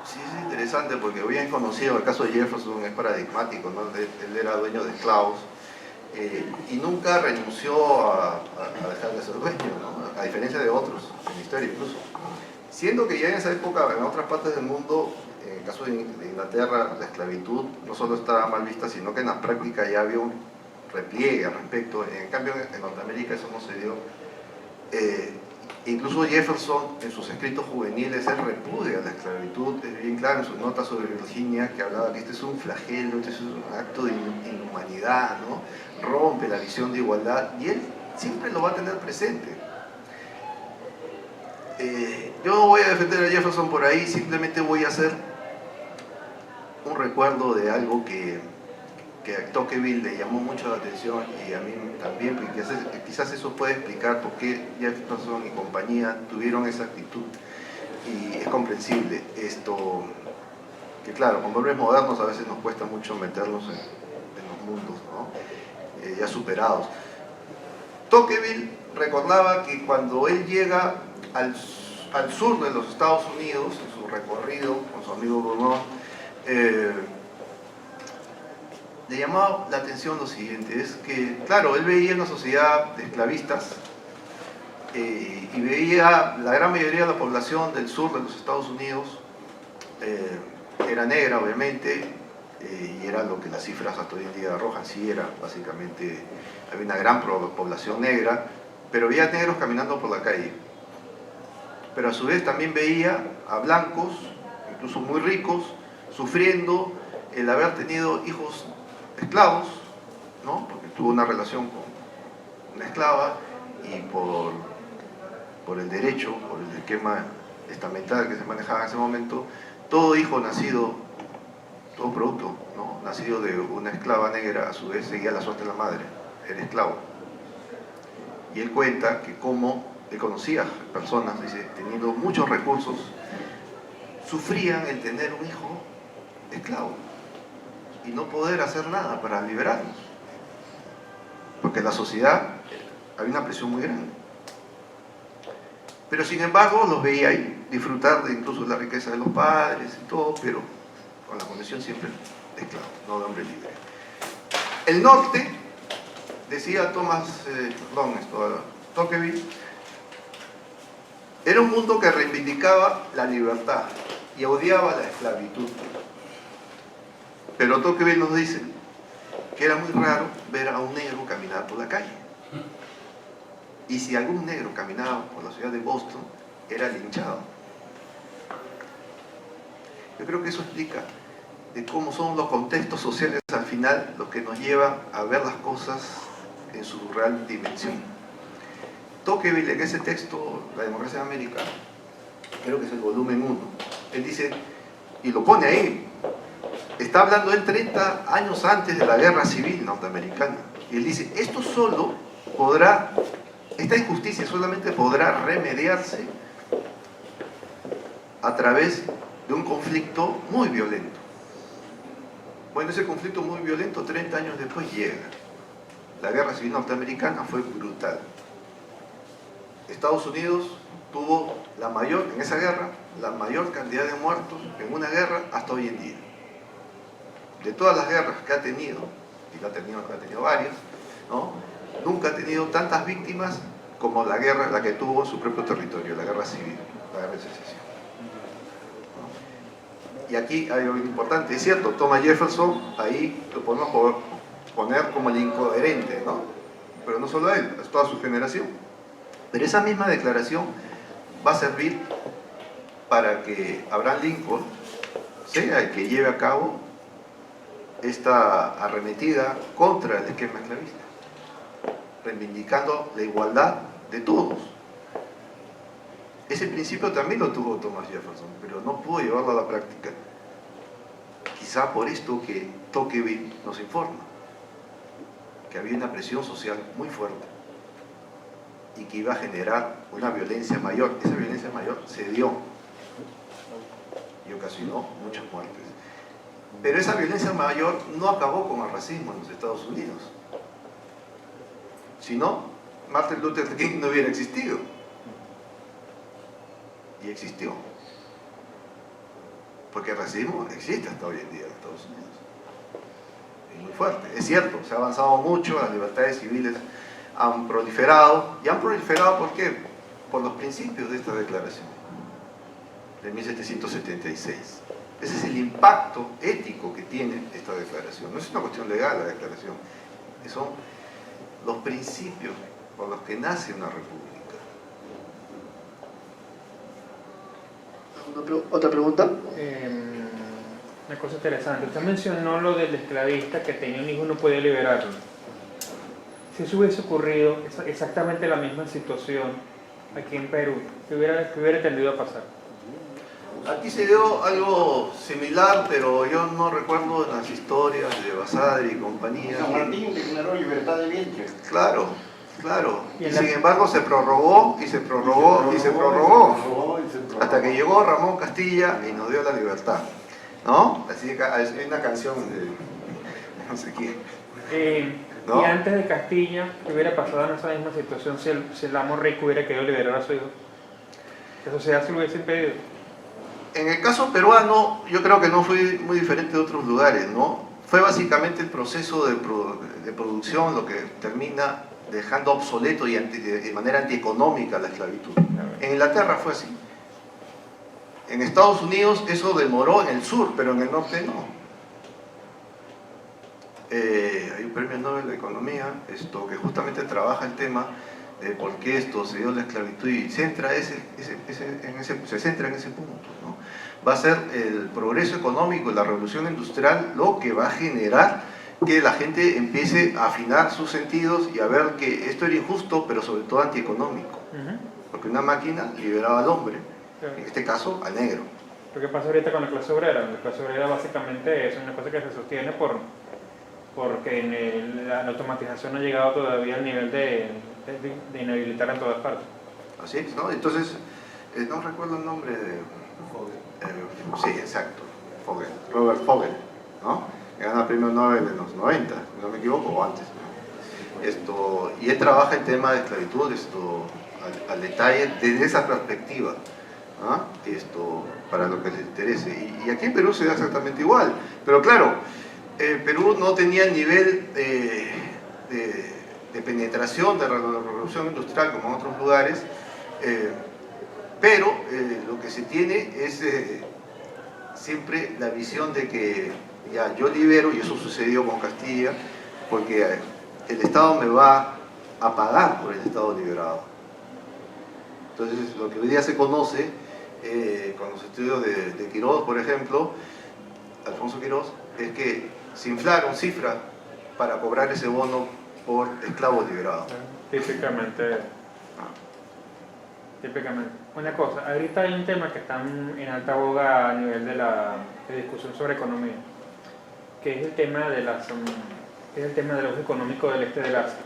Sí, es interesante porque bien conocido el caso de Jefferson, es paradigmático, ¿no? Él era dueño de esclavos y nunca renunció a dejar de ser dueño, ¿no? A diferencia de otros en la historia incluso. Siendo que ya en esa época, en otras partes del mundo, en el caso de Inglaterra, la esclavitud no solo estaba mal vista, sino que en la práctica ya había un repliegue al respecto. En cambio, en Norteamérica eso no se dio. Incluso Jefferson, en sus escritos juveniles, él repudia la esclavitud, es bien claro en sus notas sobre Virginia, que hablaba que este es un flagelo, este es un acto de inhumanidad, ¿no? Rompe la visión de igualdad, y él siempre lo va a tener presente. Yo no voy a defender a Jefferson por ahí, simplemente voy a hacer un recuerdo de algo que a Tocqueville le llamó mucho la atención, y a mí también, porque quizás eso puede explicar por qué Jefferson y compañía tuvieron esa actitud, y es comprensible esto, que claro, con valores modernos a veces nos cuesta mucho meternos en los mundos, ¿no? Ya superados. Tocqueville recordaba que cuando él llega al sur de los Estados Unidos, en su recorrido con su amigo Bruno, le llamaba la atención lo siguiente, es que, claro, él veía una sociedad de esclavistas y veía la gran mayoría de la población del sur de los Estados Unidos, era negra, obviamente, y era lo que las cifras hasta hoy en día arrojan, sí era, básicamente, había una gran población negra, pero veía negros caminando por la calle. Pero a su vez también veía a blancos, incluso muy ricos, sufriendo el haber tenido hijos esclavos, ¿no? Porque tuvo una relación con una esclava, y por el derecho, por el esquema estamental que se manejaba en ese momento, todo hijo nacido, todo producto, ¿no? Nacido de una esclava negra, a su vez seguía la suerte de la madre, era esclavo. Y él cuenta que como él conocía personas, dice, teniendo muchos recursos, sufrían el tener un hijo esclavo y no poder hacer nada para liberarlos, porque en la sociedad había una presión muy grande. Pero sin embargo los veía ahí, disfrutar de incluso la riqueza de los padres y todo, pero con la condición siempre de esclavo, no de hombre libre. El norte, decía Tocqueville, era un mundo que reivindicaba la libertad y odiaba la esclavitud. Pero Tocqueville nos dice que era muy raro ver a un negro caminar por la calle. Y si algún negro caminaba por la ciudad de Boston, era linchado. Yo creo que eso explica de cómo son los contextos sociales al final los que nos llevan a ver las cosas en su real dimensión. Tocqueville, en ese texto, La democracia en América, creo que es el volumen 1, él dice, y lo pone ahí, está hablando él 30 años antes de la guerra civil norteamericana, y él dice, esta injusticia solamente podrá remediarse a través de un conflicto muy violento. Bueno, ese conflicto muy violento 30 años después llega. La guerra civil norteamericana fue brutal. Estados Unidos tuvo en esa guerra, la mayor cantidad de muertos en una guerra hasta hoy en día. De todas las guerras que ha tenido, y ha tenido varias, ¿no? Nunca ha tenido tantas víctimas como la que tuvo en su propio territorio, la guerra civil, la guerra de secesión. ¿No? Y aquí hay algo importante, es cierto, Thomas Jefferson, ahí lo podemos poner como el incoherente, ¿no? Pero no solo él, es toda su generación. Pero esa misma declaración va a servir para que Abraham Lincoln sea el que lleve a cabo esta arremetida contra el esquema esclavista, reivindicando la igualdad de todos. Ese principio también lo tuvo Thomas Jefferson, pero no pudo llevarlo a la práctica. Quizá por esto que Tocqueville nos informa, que había una presión social muy fuerte y que iba a generar una violencia mayor. Esa violencia mayor se dio y ocasionó muchas muertes. Pero esa violencia mayor no acabó con el racismo en los Estados Unidos. Si no, Martin Luther King no hubiera existido. Y existió. Porque el racismo existe hasta hoy en día en Estados Unidos. Es muy fuerte. Es cierto, se ha avanzado mucho, las libertades civiles han proliferado. ¿Y han proliferado por qué? Por los principios de esta declaración de 1776. Ese es el impacto ético que tiene esta declaración. No es una cuestión legal la declaración, son los principios por los que nace una república. ¿Otra pregunta? Una cosa interesante. Usted mencionó lo del esclavista que tenía un hijo y no podía liberarlo. Si eso hubiese ocurrido, exactamente la misma situación aquí en Perú, ¿qué hubiera tendido a pasar? Aquí se dio algo similar, pero yo no recuerdo las historias de Basadre y compañía. San Martín declaró libertad de vientre. Claro, claro. Y Y en la- sin embargo se prorrogó y se prorrogó y se prorrogó hasta que llegó Ramón Castilla y nos dio la libertad, ¿no? Así que hay una canción de no sé quién. ¿No? Y antes de Castilla, ¿qué hubiera pasado en esa misma situación si el amo rico hubiera querido liberar a su hijo? ¿La sociedad se lo hubiese impedido? En el caso peruano, yo creo que no fue muy diferente de otros lugares, ¿no? Fue básicamente el proceso de producción lo que termina dejando obsoleto y de manera antieconómica la esclavitud. En Inglaterra fue así. En Estados Unidos eso demoró en el sur, pero en el norte no. Hay un premio Nobel de Economía que justamente trabaja el tema de por qué esto se dio la esclavitud y se centra en ese punto, ¿no? Va a ser el progreso económico y la revolución industrial lo que va a generar que la gente empiece a afinar sus sentidos y a ver que esto era injusto, pero sobre todo antieconómico, porque una máquina liberaba al hombre, en este caso al negro. ¿Pero qué pasa ahorita con la clase obrera? La clase obrera básicamente es una cosa que se sostiene porque la automatización no ha llegado todavía al nivel de inhabilitar en todas partes. Así es, ¿no? Entonces, no recuerdo el nombre de... sí, exacto, Fogel, Robert Fogel, ¿no? Que gana el premio Nobel en los 90, si no me equivoco, o antes. Y él trabaja el tema de esclavitud al detalle desde esa perspectiva, ¿no? Para lo que les interese. Y aquí en Perú se da exactamente igual, pero claro, Perú no tenía el nivel de penetración de la revolución industrial como en otros lugares, pero lo que se tiene es siempre la visión de que ya yo libero, y eso sucedió con Castilla, porque el Estado me va a pagar por el Estado liberado. Entonces lo que hoy día se conoce con los estudios de Quirós, por ejemplo, Alfonso Quirós, es que se inflaron cifras para cobrar ese bono por esclavos liberados. Típicamente. Una cosa, ahorita hay un tema que está en alta boga a nivel de discusión sobre economía, que es el tema del uso económico del este del Asia.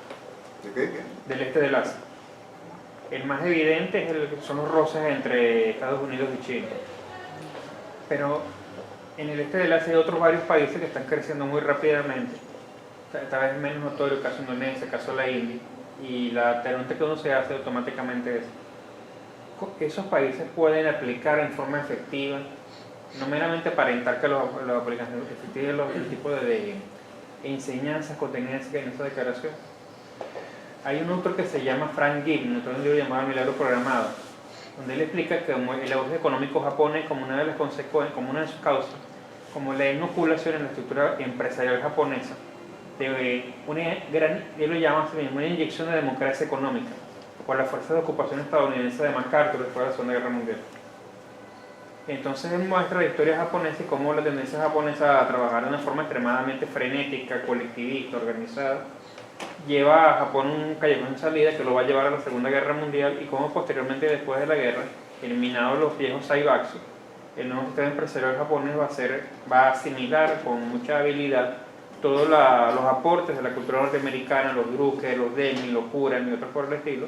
¿De qué? Del este del Asia. El más evidente son los roces entre Estados Unidos y China. Pero en el este del Asia hay otros varios países que están creciendo muy rápidamente. Esta vez menos notorio, caso Indonesia, caso la India. Y la pregunta que uno se hace automáticamente es: ¿esos países pueden aplicar en forma efectiva, no meramente aparentar que los aplican efectivamente, el tipo de enseñanzas contenidas en esa declaración? Hay un autor que se llama Frank Gibb, un autor de un libro llamado Milagro Programado, donde él explica que el auge económico japonés como una de las consecuencias, como una de sus causas, como la inoculación en la estructura empresarial japonesa, de él lo llama así mismo, una inyección de democracia económica por la fuerza de ocupación estadounidense de MacArthur después de la Segunda Guerra Mundial. Entonces él muestra la historia japonesa y cómo la tendencia japonesa a trabajar de una forma extremadamente frenética, colectivista, organizada, lleva a Japón un callejón de salida que lo va a llevar a la Segunda Guerra Mundial, y cómo posteriormente, después de la guerra, eliminados los viejos Zaibatsu, el nuevo sistema empresarial japonés va a asimilar con mucha habilidad todos los aportes de la cultura norteamericana, los Drucker, los Deming, los Huron y otros por el estilo,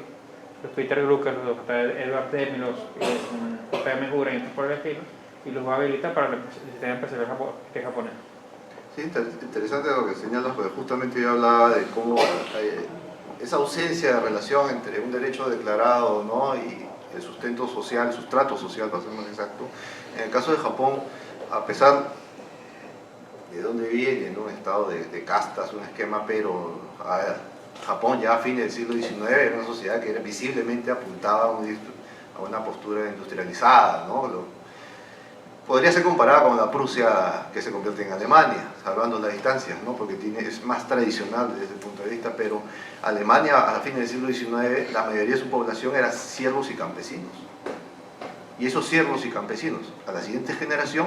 los Peter Drucker, los Edward Deming, los J.M. Huron y otros por el estilo, y los va a habilitar para el sistema empresarial japonés. Sí, interesante lo que señalas, porque justamente yo hablaba de cómo esa ausencia de relación entre un derecho declarado, ¿no?, y el sustento social, el sustrato social, para ser más exacto. En el caso de Japón, a pesar de dónde viene, ¿no?, un estado de castas, un esquema, pero Japón ya a fines del siglo XIX era una sociedad que visiblemente apuntaba a una postura industrializada, ¿no? Podría ser comparada con la Prusia que se convierte en Alemania, salvando las distancias, ¿no?, porque es más tradicional desde ese punto de vista, pero Alemania a fines del siglo XIX, la mayoría de su población eran siervos y campesinos. Y esos siervos y campesinos, a la siguiente generación,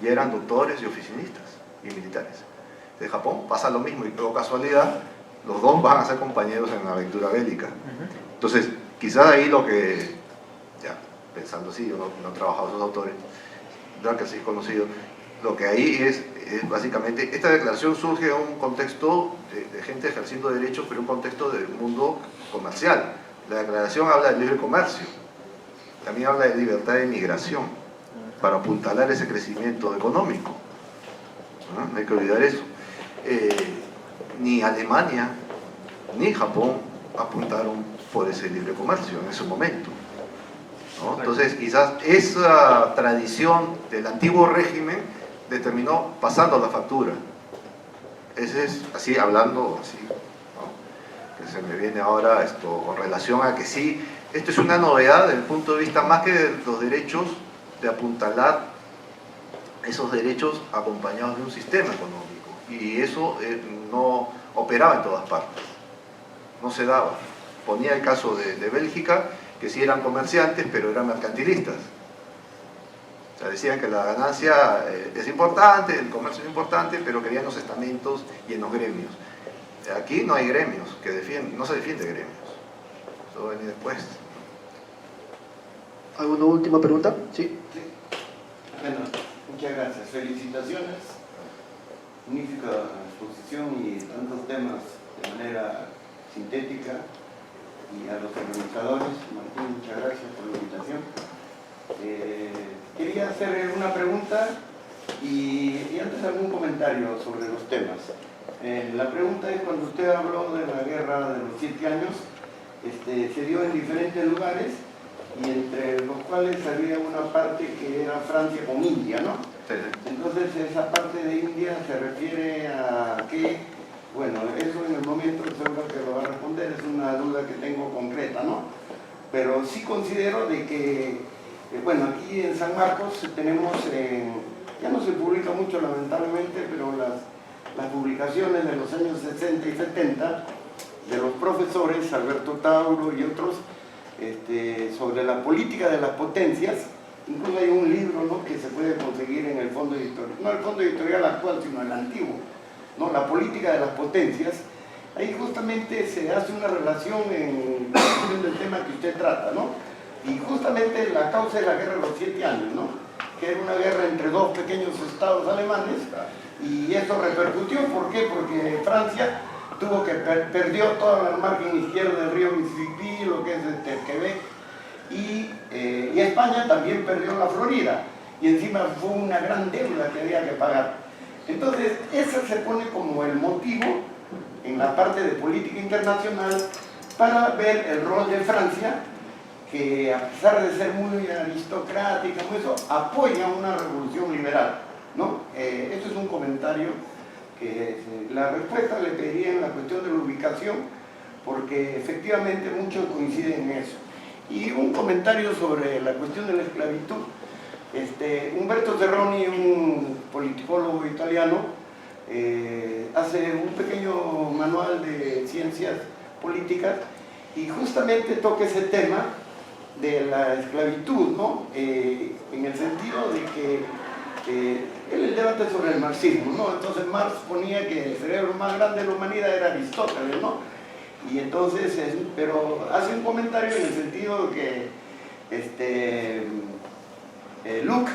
ya eran doctores y oficinistas y militares. De Japón pasa lo mismo, y por casualidad, los dos van a ser compañeros en la aventura bélica. Entonces, quizás ahí lo que, ya pensando así, yo no he trabajado esos autores, ya que sí he conocido, lo que ahí es básicamente, esta declaración surge en un contexto de gente ejerciendo derechos, pero un contexto del mundo comercial. La declaración habla de libre comercio, también habla de libertad de migración, para apuntalar ese crecimiento económico. No hay que olvidar eso. Ni Alemania ni Japón apuntaron por ese libre comercio en ese momento, ¿no? Entonces quizás esa tradición del antiguo régimen determinó pasando la factura. Ese es así, hablando así, ¿no? Que se me viene ahora esto con relación a que sí, esto es una novedad desde el punto de vista más que de los derechos, de apuntalar esos derechos acompañados de un sistema económico. Y eso no operaba en todas partes, no se daba. Ponía el caso de Bélgica, que sí eran comerciantes, pero eran mercantilistas. O sea, decían que la ganancia es importante, el comercio es importante, pero querían los estamentos y en los gremios. Aquí no hay gremios que defienden, no se defiende gremios. Eso va a venir después. ¿Alguna última pregunta? Sí. Bueno, muchas gracias. Felicitaciones. Magnífica exposición y tantos temas de manera sintética. Y a los organizadores, Martín, muchas gracias por la invitación. Quería hacer una pregunta y antes algún comentario sobre los temas. La pregunta es, cuando usted habló de la guerra de los 7 años, se dio en diferentes lugares, y entre los cuales había una parte que era Francia con India, ¿no? Sí. Entonces esa parte de India se refiere a qué. Bueno, eso en el momento seguro que lo va a responder, es una duda que tengo concreta, ¿no? Pero sí considero de que, bueno, aquí en San Marcos tenemos, ya no se publica mucho lamentablemente, pero las publicaciones de los años 60 y 70 de los profesores, Alberto Tauro y otros, sobre la política de las potencias. Incluso hay un libro, ¿no?, que se puede conseguir en el fondo editorial, no el fondo editorial actual, sino el antiguo, ¿no?, la política de las potencias. Ahí justamente se hace una relación en función del tema que usted trata, ¿no? Y justamente la causa de la guerra de los 7 años, ¿no?, que era una guerra entre dos pequeños estados alemanes, y eso repercutió. ¿Por qué? Porque Francia perdió toda la margen izquierda del río Mississippi, lo que es Quebec, y España también perdió la Florida, y encima fue una gran deuda que había que pagar. Entonces, ese se pone como el motivo en la parte de política internacional para ver el rol de Francia, que a pesar de ser muy aristocrática, muy eso, apoya una revolución liberal, ¿no? Esto es un comentario que la respuesta le pediría en la cuestión de la ubicación, porque efectivamente muchos coinciden en eso. Y un comentario sobre la cuestión de la esclavitud. Humberto Cerroni, un politicólogo italiano, hace un pequeño manual de ciencias políticas y justamente toca ese tema de la esclavitud, ¿no? En el sentido de que el debate sobre el marxismo, ¿no? Entonces Marx ponía que el cerebro más grande de la humanidad era Aristóteles, ¿no? Y entonces, pero hace un comentario en el sentido de que Luke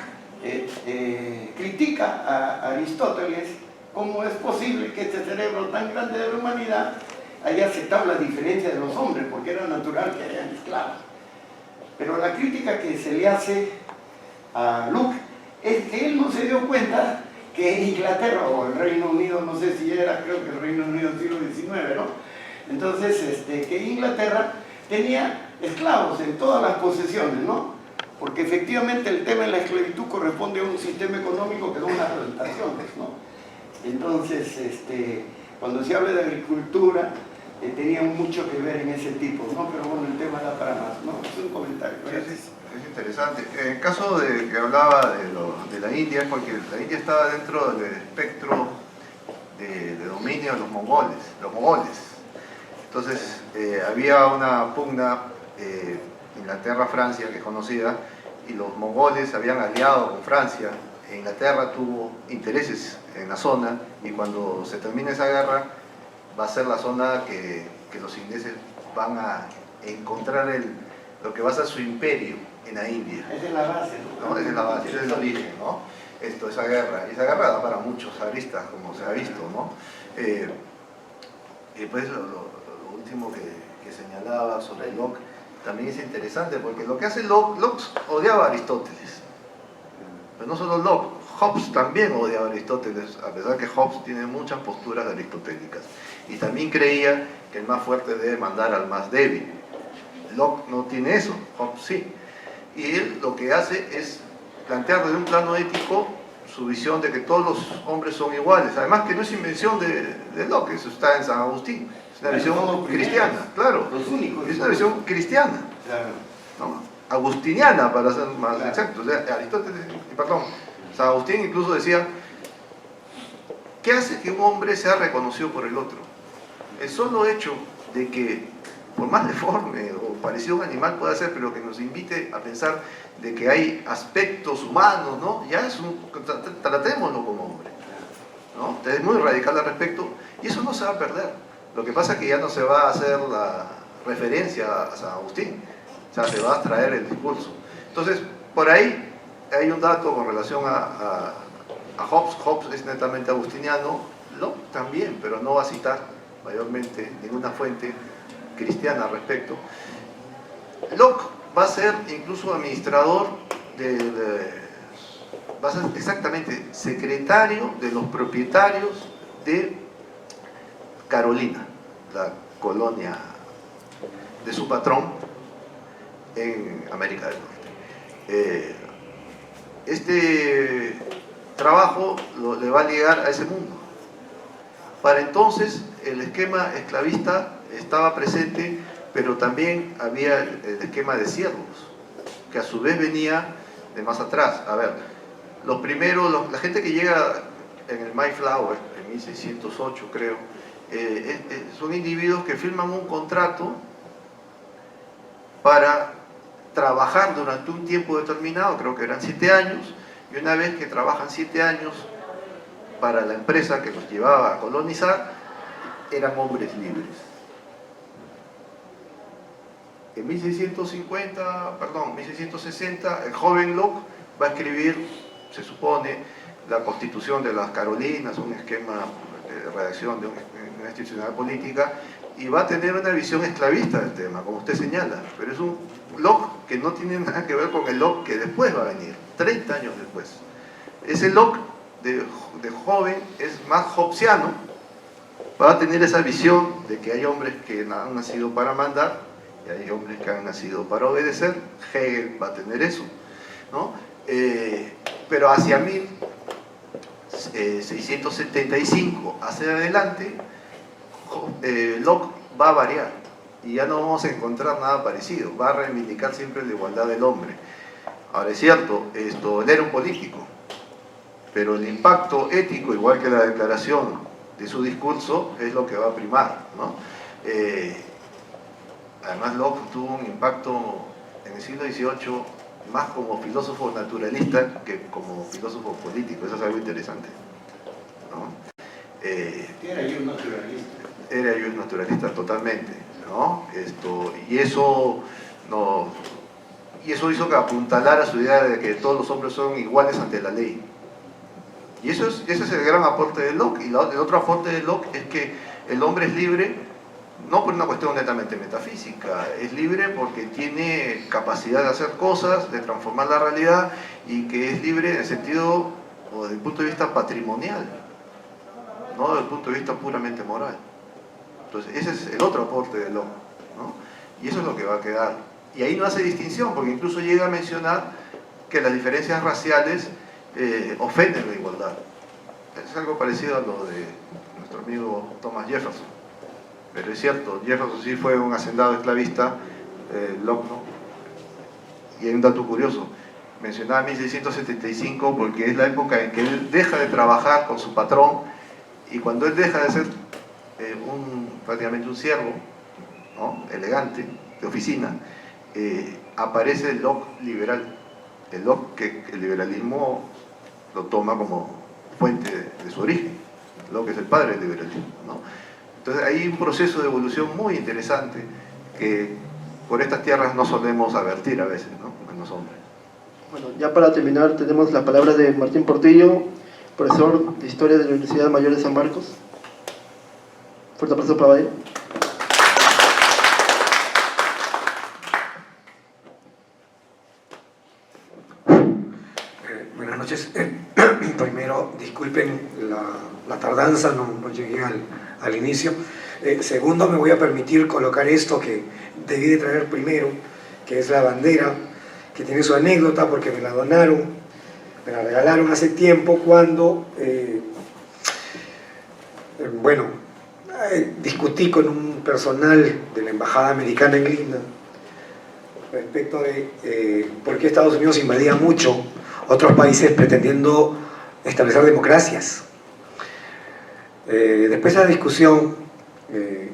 critica a Aristóteles cómo es posible que este cerebro tan grande de la humanidad haya aceptado la diferencia de los hombres, porque era natural que hayan esclavos. Pero la crítica que se le hace a Luke es que él no se dio cuenta que Inglaterra o el Reino Unido, no sé si era, creo que el Reino Unido del siglo XIX, ¿no? Entonces, que Inglaterra tenía esclavos en todas las posesiones, ¿no? Porque efectivamente el tema de la esclavitud corresponde a un sistema económico que da unas relaciones, ¿no? Entonces, cuando se habla de agricultura, tenía mucho que ver en ese tipo, ¿no? Pero bueno, el tema da para más, ¿no? Es un comentario. Es interesante. En el caso de que hablaba de la India, es porque la India estaba dentro del espectro de dominio de los mongoles. Entonces había una pugna Inglaterra-Francia, que es conocida, y los mongoles se habían aliado con Francia. Inglaterra tuvo intereses en la zona y cuando se termine esa guerra va a ser la zona que los ingleses van a encontrar lo que va a ser su imperio en la India. Esa es la base, ¿No? Esa es la base, ese es el origen, ¿no? Esa guerra da para muchos aristas, como se ha visto, ¿no? Y pues lo último que señalaba sobre Locke también es interesante, porque lo que hace Locke odiaba a Aristóteles. Pero no solo Locke, Hobbes también odiaba a Aristóteles, a pesar que Hobbes tiene muchas posturas aristotélicas. Y también creía que el más fuerte debe mandar al más débil. Locke no tiene eso, Hobbes sí. Y él lo que hace es plantear desde un plano ético su visión de que todos los hombres son iguales. Además que no es invención de Locke, eso está en San Agustín. Es una visión cristiana, claro. Los únicos. Es una visión cristiana, Claro. ¿no? Agustiniana, para ser más exactos. O sea, San Agustín incluso decía, ¿qué hace que un hombre sea reconocido por el otro? El solo hecho de que, por más deforme o parecido a un animal pueda ser, pero que nos invite a pensar de que hay aspectos humanos, ¿no? Ya es tratémoslo como hombre, ¿no? Es muy radical al respecto y eso no se va a perder. Lo que pasa es que ya no se va a hacer la referencia a San Agustín, o sea, se va a traer el discurso. Entonces, por ahí hay un dato con relación a Hobbes. Hobbes es netamente agustiniano, Locke también, pero no va a citar mayormente ninguna fuente cristiana al respecto. Locke va a ser incluso administrador va a ser exactamente secretario de los propietarios de Carolina, la colonia de su patrón en América del Norte. Este trabajo le va a ligar a ese mundo. Para entonces el esquema esclavista estaba presente, pero también había el esquema de siervos, que a su vez venía de más atrás. A ver, los primeros, la gente que llega en el Mayflower, en 1608 creo, son individuos que firman un contrato para trabajar durante un tiempo determinado, creo que eran 7 años, y una vez que trabajan 7 años para la empresa que los llevaba a colonizar, eran hombres libres. En 1660, el joven Locke va a escribir, se supone, la Constitución de las Carolinas, un esquema de redacción de una institucionalidad política, y va a tener una visión esclavista del tema, como usted señala, pero es un Locke que no tiene nada que ver con el Locke que después va a venir, 30 años después. Ese Locke de joven es más hobbesiano, va a tener esa visión de que hay hombres que han nacido para mandar y hay hombres que han nacido para obedecer. Hegel va a tener eso, ¿no? Pero hacia 1675 hacia adelante, Locke va a variar y ya no vamos a encontrar nada parecido, va a reivindicar siempre la igualdad del hombre. Ahora es cierto, él era un político, pero el impacto ético, igual que la declaración de su discurso, es lo que va a primar, ¿no? Además, Locke tuvo un impacto en el siglo XVIII más como filósofo naturalista que como filósofo político. Eso es algo interesante, ¿no? Era yo un naturalista. Era yo un naturalista totalmente, ¿no? Y eso hizo que apuntalara su idea de que todos los hombres son iguales ante la ley. Y ese es el gran aporte de Locke. Y el otro aporte de Locke es que el hombre es libre, no por una cuestión netamente metafísica, es libre porque tiene capacidad de hacer cosas, de transformar la realidad, y que es libre en el sentido, o desde el punto de vista patrimonial, no desde el punto de vista puramente moral. Entonces, ese es el otro aporte de Locke, ¿no? Y eso es lo que va a quedar. Y ahí no hace distinción, porque incluso llega a mencionar que las diferencias raciales ofenden la igualdad. Es algo parecido a lo de nuestro amigo Thomas Jefferson. Pero es cierto, Jefferson sí fue un hacendado esclavista, Locke no. Y hay un dato curioso, mencionaba 1675 porque es la época en que él deja de trabajar con su patrón, y cuando él deja de ser prácticamente un siervo, ¿no?, elegante, de oficina, aparece el Locke liberal, Locke que el liberalismo lo toma como fuente de su origen. Locke es el padre del liberalismo, ¿no? Entonces hay un proceso de evolución muy interesante que por estas tierras no solemos advertir a veces, ¿no? En los hombres. Bueno, ya para terminar tenemos la palabra de Martín Portillo, profesor de Historia de la Universidad Mayor de San Marcos. Fuerte aplauso para él. Buenas noches. Primero, disculpen la tardanza, no llegué al inicio. Segundo, me voy a permitir colocar esto que debí de traer primero, que es la bandera, que tiene su anécdota porque me la donaron, me la regalaron hace tiempo cuando, discutí con un personal de la Embajada Americana en Lima respecto de por qué Estados Unidos invadía mucho otros países pretendiendo establecer democracias. Después de la discusión,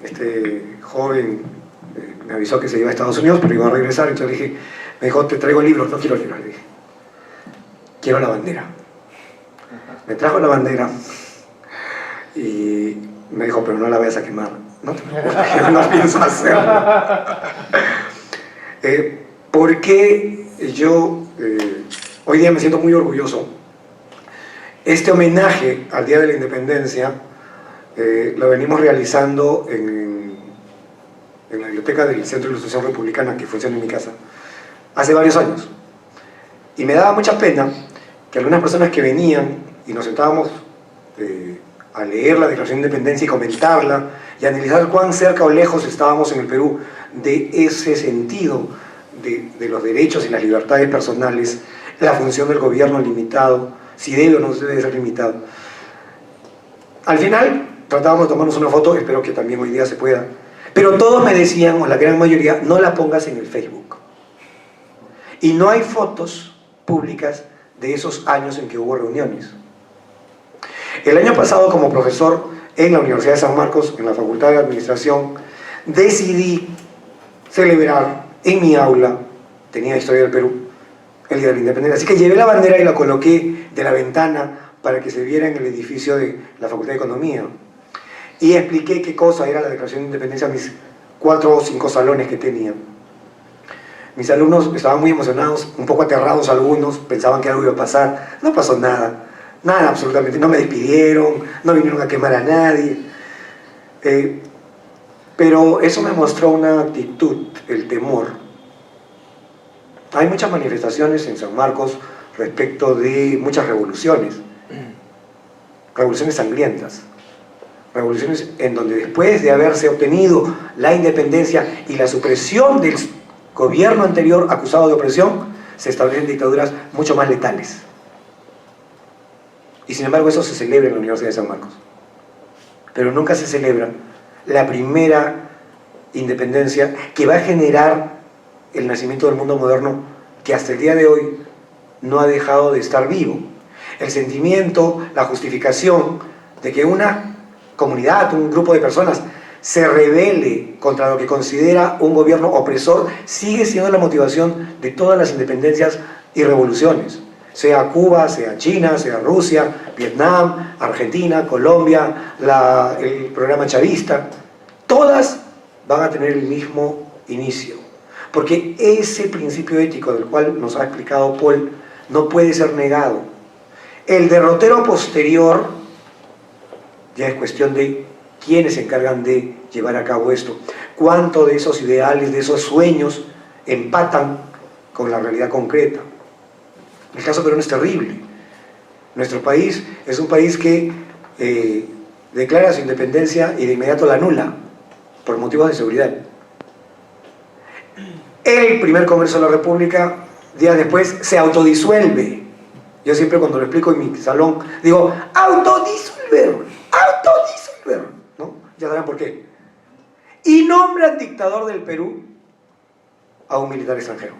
este joven me avisó que se iba a Estados Unidos, pero iba a regresar, entonces le dije, me dijo, te traigo libros. No quiero libros, le dije, quiero la bandera. Me trajo la bandera y me dijo, pero no la vayas a quemar. No te preocupes, no pienso hacerlo. Porque yo hoy día me siento muy orgulloso. Este homenaje al Día de la Independencia lo venimos realizando en la biblioteca del Centro de Ilustración Republicana, que funciona en mi casa, hace varios años. Y me daba mucha pena que algunas personas que venían y nos sentábamos a leer la Declaración de Independencia y comentarla y analizar cuán cerca o lejos estábamos en el Perú de ese sentido de los derechos y las libertades personales, la función del gobierno limitado, si debe o no debe ser limitado. Al final tratábamos de tomarnos una foto, espero que también hoy día se pueda, pero todos me decían, o la gran mayoría, no la pongas en el Facebook. Y no hay fotos públicas de esos años en que hubo reuniones. El año pasado, como profesor en la Universidad de San Marcos, en la Facultad de Administración, decidí celebrar en mi aula, tenía Historia del Perú, el Día de la Independencia. Así que llevé la bandera y la coloqué de la ventana para que se viera en el edificio de la Facultad de Economía. Y expliqué qué cosa era la Declaración de Independencia a mis 4 o 5 salones que tenía. Mis alumnos estaban muy emocionados, un poco aterrados algunos, pensaban que algo iba a pasar. No pasó nada, nada absolutamente. No me despidieron, no vinieron a quemar a nadie. Pero eso me mostró una actitud, el temor. Hay muchas manifestaciones en San Marcos respecto de muchas revoluciones. Revoluciones sangrientas. Revoluciones en donde después de haberse obtenido la independencia y la supresión del gobierno anterior acusado de opresión, se establecen dictaduras mucho más letales. Y sin embargo eso se celebra en la Universidad de San Marcos. Pero nunca se celebra la primera independencia que va a generar el nacimiento del mundo moderno, que hasta el día de hoy no ha dejado de estar vivo. El sentimiento, la justificación de que una comunidad, un grupo de personas se rebele contra lo que considera un gobierno opresor, sigue siendo la motivación de todas las independencias y revoluciones, sea Cuba, sea China, sea Rusia, Vietnam, Argentina, Colombia, el programa chavista. Todas van a tener el mismo inicio, porque ese principio ético del cual nos ha explicado Paul no puede ser negado. El derrotero posterior ya es cuestión de quiénes se encargan de llevar a cabo esto, cuánto de esos ideales, de esos sueños empatan con la realidad concreta. El caso peruano es terrible. Nuestro país es un país que declara su independencia y de inmediato la anula por motivos de seguridad. El primer Congreso de la República, días después, se autodisuelve. Yo siempre cuando lo explico en mi salón digo, autodisolver, ¿no? Ya saben por qué. Y nombran dictador del Perú a un militar extranjero.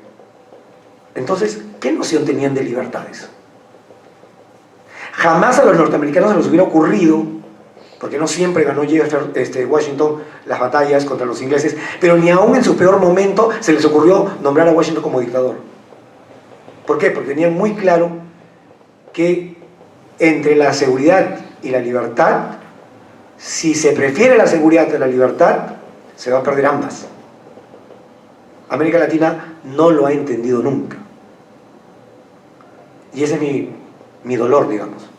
Entonces, ¿qué noción tenían de libertades? Jamás a los norteamericanos se les hubiera ocurrido, porque no siempre ganó Washington las batallas contra los ingleses, pero ni aún en su peor momento se les ocurrió nombrar a Washington como dictador. ¿Por qué? Porque tenían muy claro que entre la seguridad y la libertad, si se prefiere la seguridad a la libertad, se va a perder ambas. América Latina no lo ha entendido nunca. Y ese es mi dolor, digamos.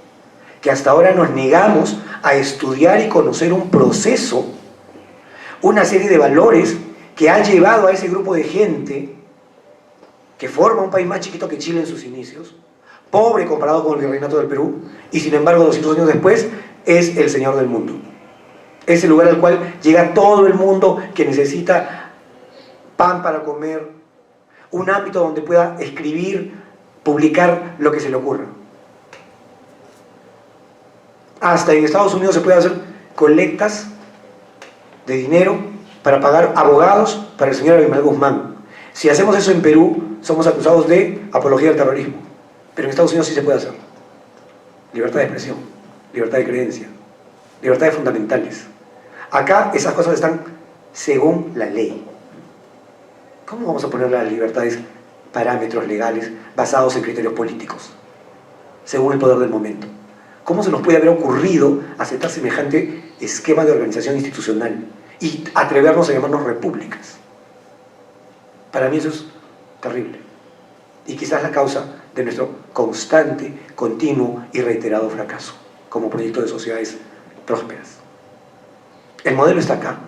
Que hasta ahora nos negamos a estudiar y conocer un proceso, una serie de valores que ha llevado a ese grupo de gente que forma un país más chiquito que Chile en sus inicios, pobre comparado con el virreinato del Perú, y sin embargo 200 años después es el señor del mundo. Es el lugar al cual llega todo el mundo que necesita pan para comer, un ámbito donde pueda escribir, publicar lo que se le ocurra. Hasta en Estados Unidos se puede hacer colectas de dinero para pagar abogados para el señor Abimael Guzmán. Si hacemos eso en Perú, somos acusados de apología del terrorismo. Pero en Estados Unidos sí se puede hacer. Libertad de expresión, libertad de creencia, libertades fundamentales. Acá esas cosas están según la ley. ¿Cómo vamos a poner las libertades parámetros legales basados en criterios políticos? Según el poder del momento. ¿Cómo se nos puede haber ocurrido aceptar semejante esquema de organización institucional y atrevernos a llamarnos repúblicas? Para mí eso es terrible. Y quizás la causa de nuestro constante, continuo y reiterado fracaso como proyecto de sociedades prósperas. El modelo está acá.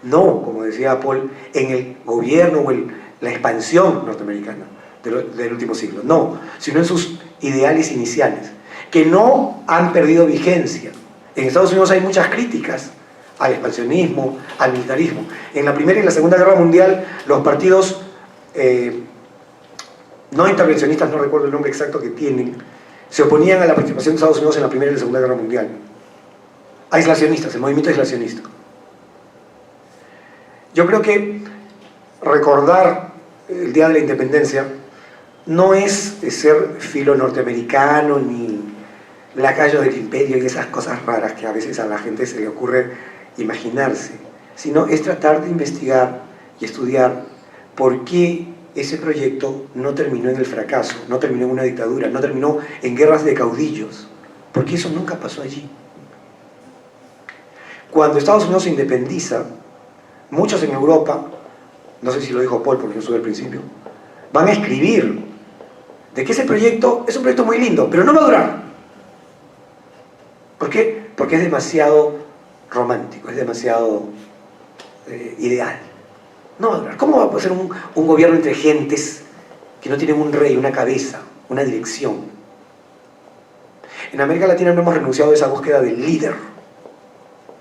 No, como decía Paul, en el gobierno o en la expansión norteamericana del último siglo. No, sino en sus ideales iniciales, que no han perdido vigencia. En Estados Unidos hay muchas críticas al expansionismo, al militarismo. En la Primera y la Segunda Guerra Mundial, los partidos no intervencionistas, no recuerdo el nombre exacto que tienen, se oponían a la participación de Estados Unidos en la Primera y la Segunda Guerra Mundial. Aislacionistas, el movimiento aislacionista. Yo creo que recordar el Día de la Independencia no es ser filo norteamericano ni lacayo del imperio y esas cosas raras que a veces a la gente se le ocurre imaginarse, sino es tratar de investigar y estudiar por qué ese proyecto no terminó en el fracaso, no terminó en una dictadura, no terminó en guerras de caudillos, porque eso nunca pasó allí. Cuando Estados Unidos se independiza, muchos en Europa, no sé si lo dijo Paul porque yo estuve al principio, van a escribir de que ese proyecto es un proyecto muy lindo, pero no va a durar. ¿Por qué? Porque es demasiado romántico, es demasiado ideal. No va a durar. ¿Cómo va a ser un gobierno entre gentes que no tienen un rey, una cabeza, una dirección? En América Latina no hemos renunciado a esa búsqueda del líder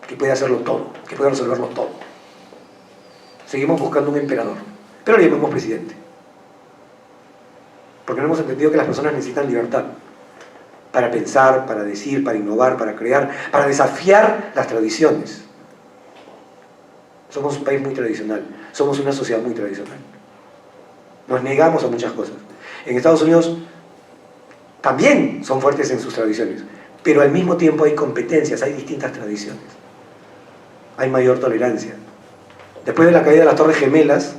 que puede hacerlo todo, que puede resolverlo todo. Seguimos buscando un emperador, pero le llamamos presidente. Porque no hemos entendido que las personas necesitan libertad para pensar, para decir, para innovar, para crear, para desafiar las tradiciones. Somos un país muy tradicional, somos una sociedad muy tradicional. Nos negamos a muchas cosas. En Estados Unidos también son fuertes en sus tradiciones, pero al mismo tiempo hay competencias, hay distintas tradiciones. Hay mayor tolerancia. Después de la caída de las Torres Gemelas,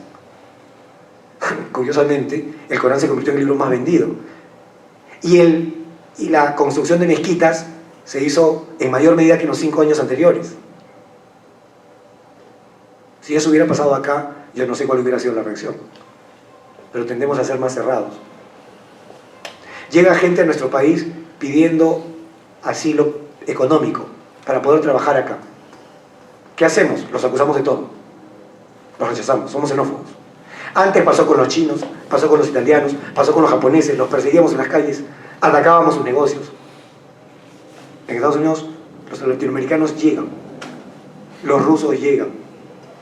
curiosamente, el Corán se convirtió en el libro más vendido. Y la construcción de mezquitas se hizo en mayor medida que en los 5 años anteriores. Si eso hubiera pasado acá, yo no sé cuál hubiera sido la reacción. Pero tendemos a ser más cerrados. Llega gente a nuestro país pidiendo asilo económico para poder trabajar acá. ¿Qué hacemos? Los acusamos de todo. Los rechazamos, somos xenófobos. Antes pasó con los chinos, pasó con los italianos, pasó con los japoneses, los perseguíamos en las calles, atacábamos sus negocios. En Estados Unidos los latinoamericanos llegan, los rusos llegan,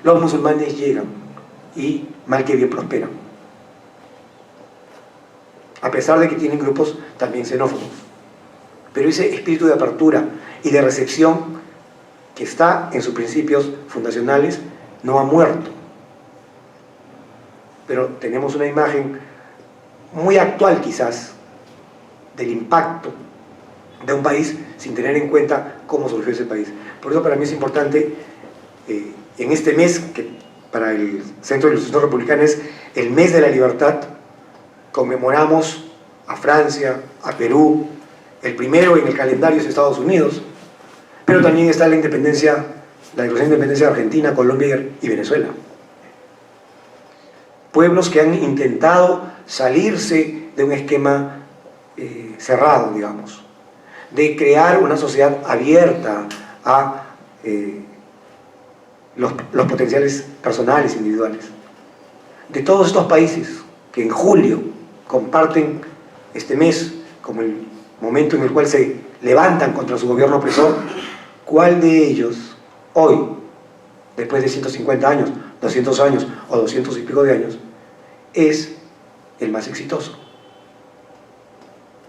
los musulmanes llegan y mal que bien prosperan. A pesar de que tienen grupos también xenófobos. Pero ese espíritu de apertura y de recepción que está en sus principios fundacionales no ha muerto. Pero tenemos una imagen muy actual quizás del impacto de un país sin tener en cuenta cómo surgió ese país. Por eso para mí es importante en este mes, que para el Centro de Ilustración Republicana es el mes de la libertad, conmemoramos a Francia, a Perú, el primero en el calendario es Estados Unidos, pero también está la declaración de independencia de Argentina, Colombia y Venezuela. Pueblos que han intentado salirse de un esquema cerrado, digamos, de crear una sociedad abierta a los potenciales personales, individuales. De todos estos países que en julio comparten este mes como el momento en el cual se levantan contra su gobierno opresor, ¿cuál de ellos hoy, después de 150 años, 200 años o 200 y pico de años, es el más exitoso?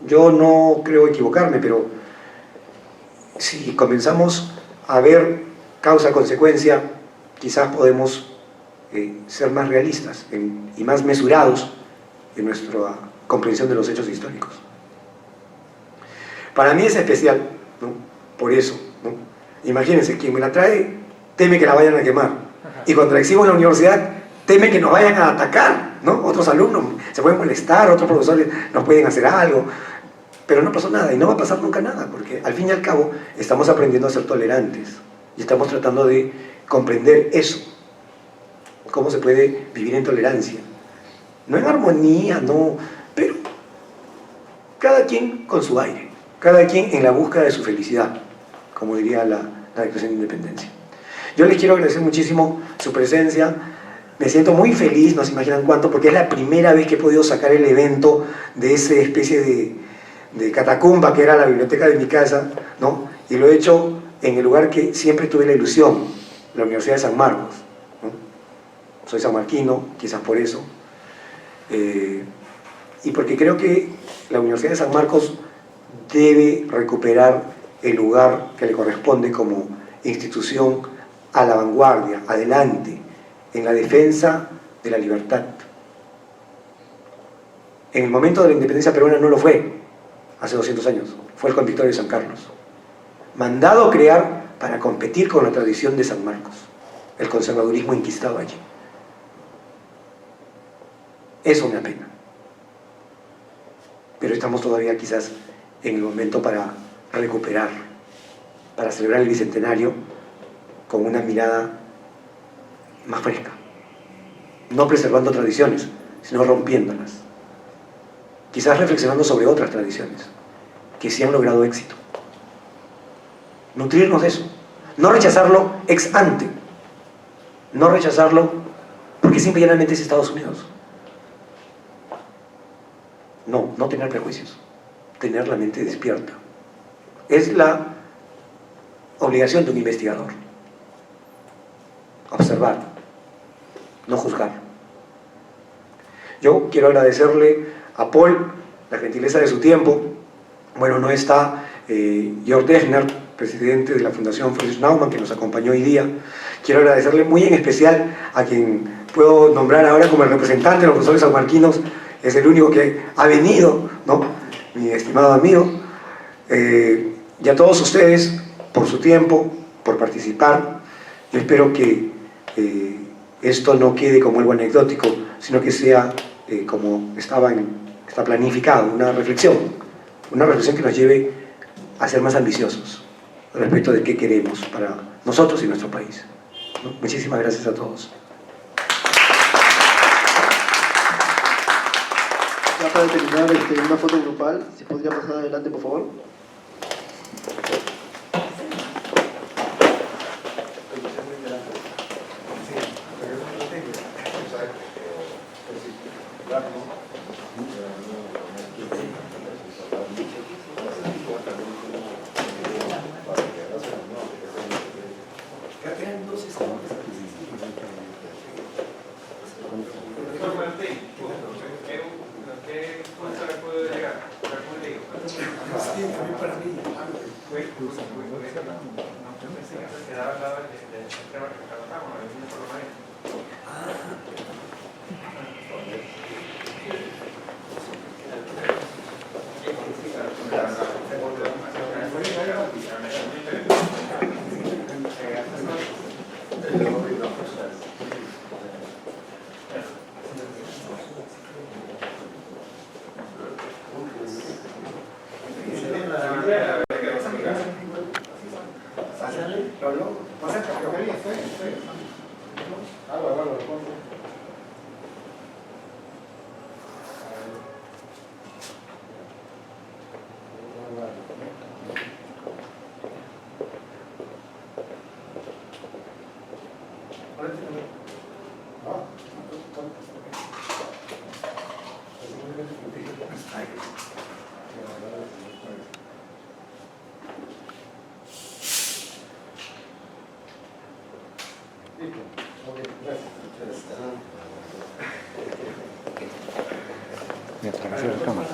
Yo no creo equivocarme, pero si comenzamos a ver causa-consecuencia, quizás podemos ser más realistas y más mesurados en nuestra comprensión de los hechos históricos. Para mí es especial, ¿no? Por eso, ¿no? Imagínense, quien me la trae teme que la vayan a quemar, y cuando la exhibo en la universidad teme que nos vayan a atacar, ¿no? Otros alumnos se pueden molestar, otros profesores nos pueden hacer algo, pero no pasó nada y no va a pasar nunca nada, porque al fin y al cabo estamos aprendiendo a ser tolerantes y estamos tratando de comprender eso, cómo se puede vivir en tolerancia, no en armonía, no, pero cada quien con su aire, cada quien en la búsqueda de su felicidad, como diría la Declaración de Independencia. Yo les quiero agradecer muchísimo su presencia, me siento muy feliz, no se imaginan cuánto, porque es la primera vez que he podido sacar el evento de esa especie de catacumba que era la biblioteca de mi casa, ¿no? Y lo he hecho en el lugar que siempre tuve la ilusión, la Universidad de San Marcos, ¿no? Soy sanmarquino, quizás por eso, y porque creo que la Universidad de San Marcos debe recuperar el lugar que le corresponde como institución a la vanguardia, adelante, en la defensa de la libertad. En el momento de la independencia peruana no lo fue, hace 200 años, fue el convictorio de San Carlos, mandado a crear para competir con la tradición de San Marcos, el conservadurismo inquistado allí. Eso me apena. Pero estamos todavía quizás en el momento para recuperar, para celebrar el bicentenario con una mirada más fresca, no preservando tradiciones, sino rompiéndolas, quizás reflexionando sobre otras tradiciones que sí han logrado éxito, nutrirnos de eso, no rechazarlo ex ante, no rechazarlo porque simple y llanamente es Estados Unidos. No tener prejuicios, tener la mente despierta. Es la obligación de un investigador. Observar, no juzgar. Yo quiero agradecerle a Paul la gentileza de su tiempo. Bueno, no está Jörg Dechner, presidente de la Fundación Friedrich Naumann, que nos acompañó hoy día. Quiero agradecerle muy en especial a quien puedo nombrar ahora como el representante de los profesores sanmarquinos, es el único que ha venido, ¿no? Mi estimado amigo, y a todos ustedes por su tiempo, por participar. Yo espero que esto no quede como algo anecdótico, sino que sea como está planificado, una reflexión que nos lleve a ser más ambiciosos respecto de qué queremos para nosotros y nuestro país, ¿no? Muchísimas gracias a todos. Ya para terminar, una foto grupal, si podría pasar adelante, por favor. Mientras que se la cámara.